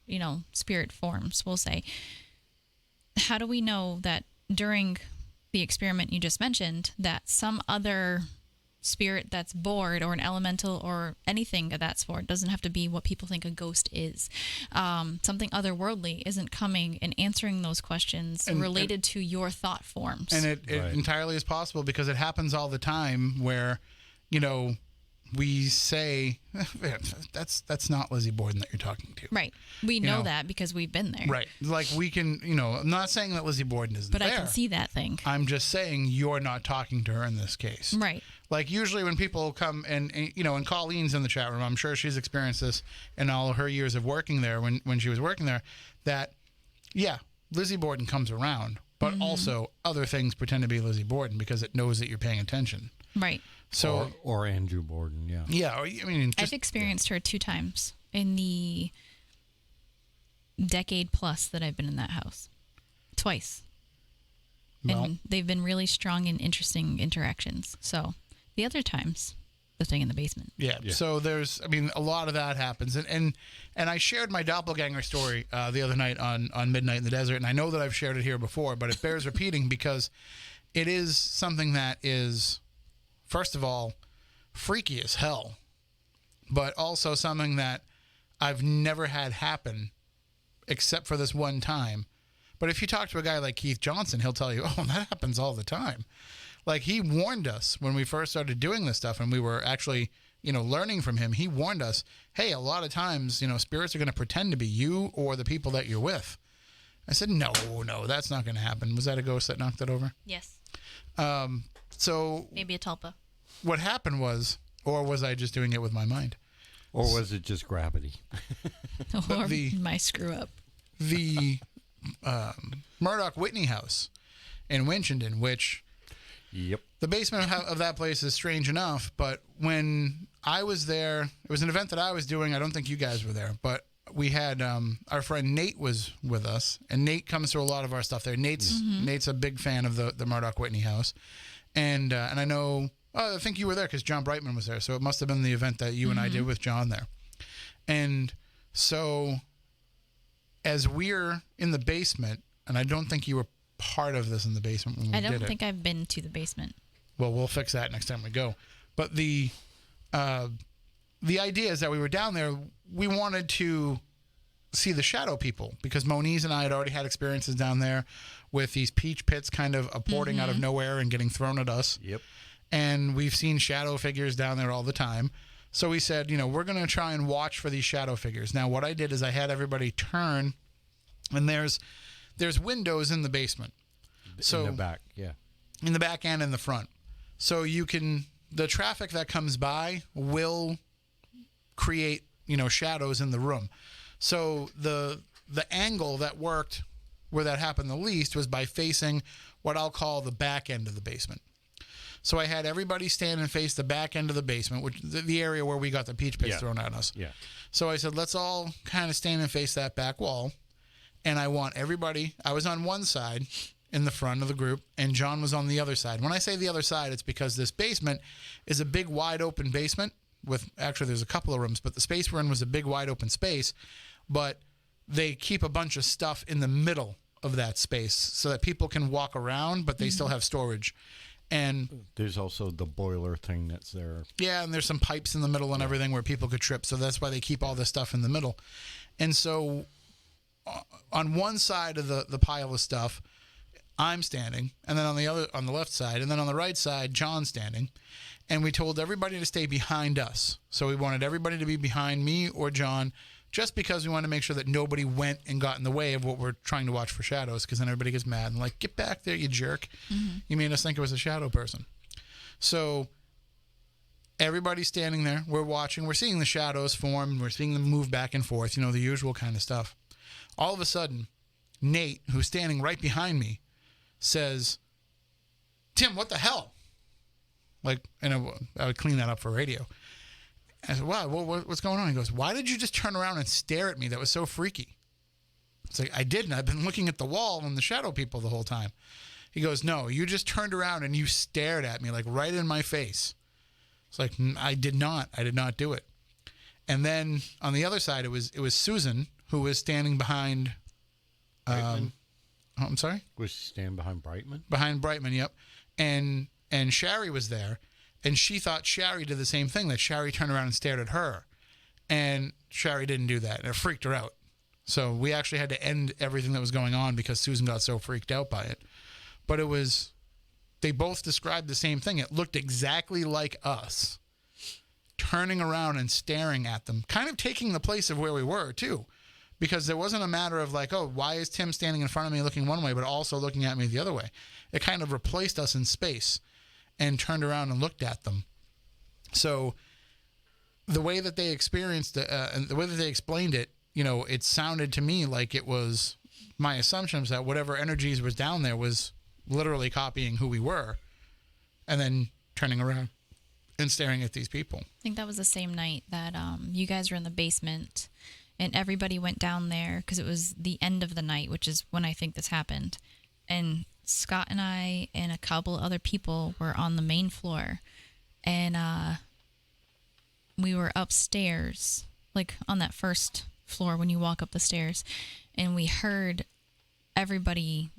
spirit forms, we'll say, how do we know that during the experiment you just mentioned that some other spirit that's bored, or an elemental, or anything of that sort, doesn't have to be what people think a ghost is, something otherworldly isn't coming and answering those questions related to your thought forms? And it entirely is possible, because it happens all the time where, we say, that's not Lizzie Borden that you're talking to. Right. We know that because we've been there. Right. Like, we can, I'm not saying that Lizzie Borden isn't But there. I can see that thing. I'm just saying you're not talking to her in this case. Right. Like, usually when people come and Colleen's in the chat room, I'm sure she's experienced this in all of her years of working there, when she was working there, that, Lizzie Borden comes around, but also other things pretend to be Lizzie Borden because it knows that you're paying attention. Right. So, or Andrew Borden, yeah. yeah, I mean, I've experienced her 2 times in the decade plus that I've been in that house. Twice. well, And they've been really strong and interesting interactions. So the other times, the thing in the basement. yeah. So there's, a lot of that happens. And I shared my doppelganger story the other night on Midnight in the Desert, and I know that I've shared it here before, but it bears repeating because it is something that is, first of all, freaky as hell, but also something that I've never had happen except for this one time. But if you talk to a guy like Keith Johnson, he'll tell you, oh, that happens all the time. Like, he warned us when we first started doing this stuff, and we were actually, learning from him. He warned us, hey, a lot of times, spirits are going to pretend to be you or the people that you're with. I said, no, that's not going to happen. Was that a ghost that knocked it over? Yes. So Maybe a tulpa. what happened was, or was I just doing it with my mind? Or was it just gravity? Or the- my screw up. The Murdoch Whitney house in Winchendon, which Yep. the basement of that place is strange enough, but when I was there, it was an event that I was doing. I don't think you guys were there, but we had our friend Nate was with us, and Nate comes to a lot of our stuff there. Nate's a big fan of the Murdoch Whitney house, and I know I think you were there because John Brightman was there, so it must have been the event that you and I did with John there. And so as we're in the basement, and I don't think you were part of this in the basement when we I did don't it. think I've been to the basement. Well, we'll fix that next time we go. But the idea is that we were down there. We wanted to see the shadow people because Moniz and I had already had experiences down there with these peach pits kind of apporting out of nowhere and getting thrown at us. Yep. And we've seen shadow figures down there all the time. So we said, we're going to try and watch for these shadow figures. Now, what I did is I had everybody turn, and there's windows in the basement. So in the back, yeah. in the back and in the front. So the traffic that comes by will create, shadows in the room. So the angle that worked where that happened the least was by facing what I'll call the back end of the basement. So I had everybody stand and face the back end of the basement, which the area where we got the peach pits thrown at us. Yeah. So I said, let's all kind of stand and face that back wall. And I want everybody, I was on one side in the front of the group, and John was on the other side. When I say the other side, it's because this basement is a big, wide open basement with, actually there's a couple of rooms, but the space we're in was a big, wide open space. But they keep a bunch of stuff in the middle of that space so that people can walk around, but they still have storage. And There's also the boiler thing that's there. yeah, and there's some pipes in the middle and everything where people could trip. So that's why they keep all this stuff in the middle. And so on one side of the pile of stuff, I'm standing, and then on the left side, and then on the right side, John's standing. And we told everybody to stay behind us. So we wanted everybody to be behind me or John, just because we wanted to make sure that nobody went and got in the way of what we're trying to watch for shadows, because then everybody gets mad and like, get back there, you jerk. You made us think it was a shadow person. So everybody's standing there. We're watching. We're seeing the shadows form. We're seeing them move back and forth, the usual kind of stuff. All of a sudden, Nate, who's standing right behind me, says, Tim, what the hell? And I would clean that up for radio. I said, wow, what's going on? He goes, why did you just turn around and stare at me? That was so freaky. It's like, I didn't. I've been looking at the wall and the shadow people the whole time. He goes, no, you just turned around and you stared at me, like right in my face. It's like, I did not. I did not do it. And then on the other side, it was Susan, who was standing behind. Brightman? I'm sorry? Was she standing behind Brightman? Behind Brightman, yep. And Shari was there, and she thought Shari did the same thing, that Shari turned around and stared at her. And Shari didn't do that, and it freaked her out. So we actually had to end everything that was going on because Susan got so freaked out by it. But they both described the same thing. It looked exactly like us, turning around and staring at them, kind of taking the place of where we were, too. Because there wasn't a matter of like, oh, why is Tim standing in front of me looking one way, but also looking at me the other way? It kind of replaced us in space and turned around and looked at them. So the way that they experienced it, and the way that they explained it, it sounded to me like it was, my assumption was that whatever energies was down there was literally copying who we were and then turning around and staring at these people. I think that was the same night that you guys were in the basement and everybody went down there because it was the end of the night, which is when I think this happened. And Scott and I and a couple other people were on the main floor, and we were upstairs, like on that first floor when you walk up the stairs, and we heard everybody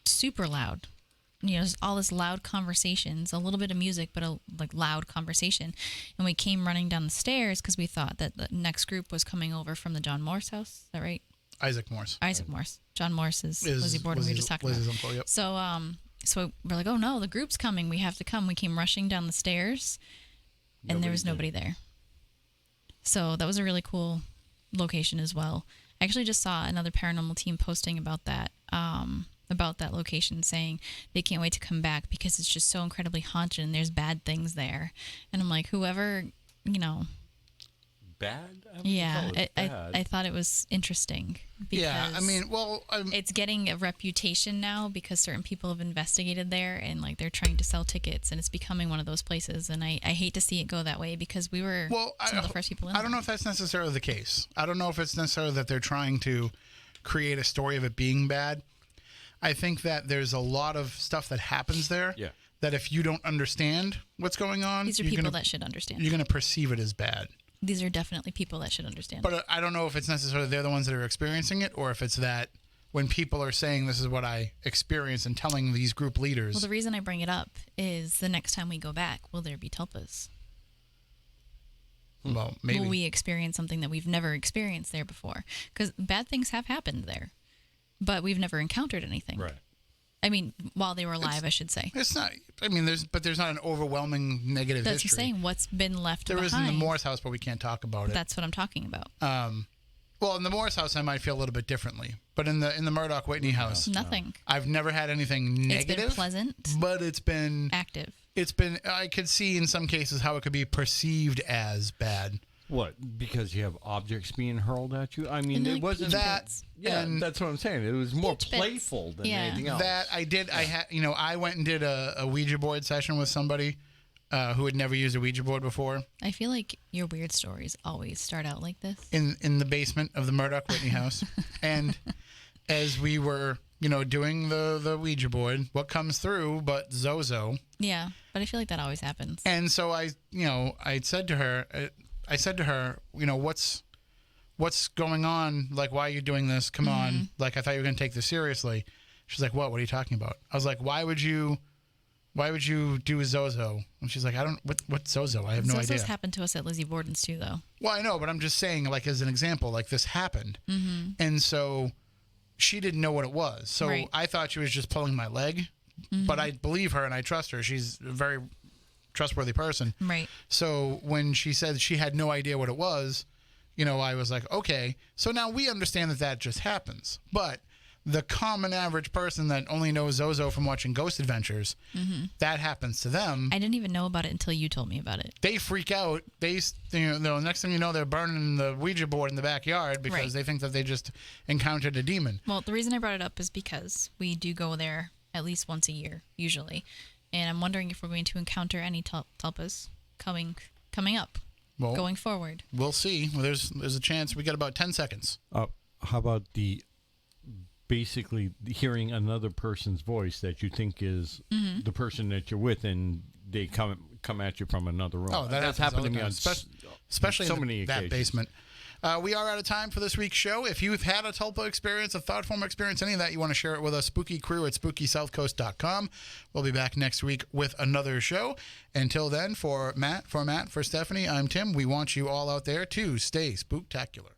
super loud. Just all this loud conversations, a little bit of music, but a loud conversation. And we came running down the stairs because we thought that the next group was coming over from the John Morse house. Is that right? Isaac Morse. Isaac Morse. John Morse is Lizzie Borden. We were just talking Lizzie's about. uncle, yep. So we're like, oh no, the group's coming. We have to come. We came rushing down the stairs, and there was nobody there. So that was a really cool location as well. I actually just saw another paranormal team posting about that. about that location, saying they can't wait to come back because it's just so incredibly haunted and there's bad things there. And I'm like, whoever, Bad? yeah, I thought it was interesting because Yeah, I mean, well, it's getting a reputation now because certain people have investigated there and like they're trying to sell tickets and it's becoming one of those places. And I hate to see it go that way because we were some of the first people in I don't know if that's necessarily the case. I don't know if it's necessarily that they're trying to create a story of it being bad. I think that there's a lot of stuff that happens there Yeah. that if you don't understand what's going on, These are people that should understand. you're going to perceive it as bad. These are definitely people that should understand. But I don't know if it's necessarily they're the ones that are experiencing it or if it's that when people are saying this is what I experienced and telling these group leaders. Well, the reason I bring it up is the next time we go back, will there be tulpas? Well, maybe. Will we experience something that we've never experienced there before? Because bad things have happened there, but we've never encountered anything. Right. I mean, while they were alive, I should say. It's not. I mean, there's not an overwhelming negative That's history. what I'm saying. What's been left There behind? is in the Morris house, but we can't talk about it. That's what I'm talking about. Well, in the Morris house, I might feel a little bit differently, but in the Murdoch Whitney house, Nothing. I've never had anything negative. It's been pleasant, but it's been. active. I could see in some cases how it could be perceived as bad. What? Because you have objects being hurled at you? I mean, And it like wasn't peach that. pits. Yeah, and that's what I'm saying. It was more Peach pits. playful than Yeah. anything else. that I did. I had. I went and did a Ouija board session with somebody who had never used a Ouija board before I feel like your weird stories always start out like this. in the basement of the Murdoch Whitney house, and as we were doing the Ouija board, what comes through but Zozo. Yeah, but I feel like that always happens. And so I said to her, what's going on? Like, why are you doing this? Come on. Like, I thought you were going to take this seriously. She's like, what are you talking about? I was like, why would you do Zozo? And she's like, what's Zozo? I have no Zozo's idea. happened to us at Lizzie Borden's too, though. Well, I know, but I'm just saying, like, as an example, like this happened. And so she didn't know what it was. So Right. I thought she was just pulling my leg, but I believe her and I trust her. She's a very trustworthy person. Right. So when she said she had no idea what it was, I was like, okay. So now we understand that just happens. But the common average person that only knows Zozo from watching Ghost Adventures, that happens to them. I didn't even know about it until you told me about it. They freak out. Next thing you know, they're burning the Ouija board in the backyard because Right. they think that they just encountered a demon. Well, the reason I brought it up is because we do go there at least once a year, usually. And I'm wondering if we're going to encounter any tulpas coming up, Well, going forward. we'll see. Well, there's a chance. We got about 10 seconds. How about basically hearing another person's voice that you think is the person that you're with, and they come at you from another room? Oh, that's happens happened all to the me time, on especially so in many that occasions. basement. We are out of time for this week's show. If you've had a Tulpa experience, a thought form experience, any of that, you want to share it with us, SpookyCrew@SpookySouthCoast.com. We'll be back next week with another show. Until then, for Matt, for Stephanie, I'm Tim. We want you all out there to stay spooktacular.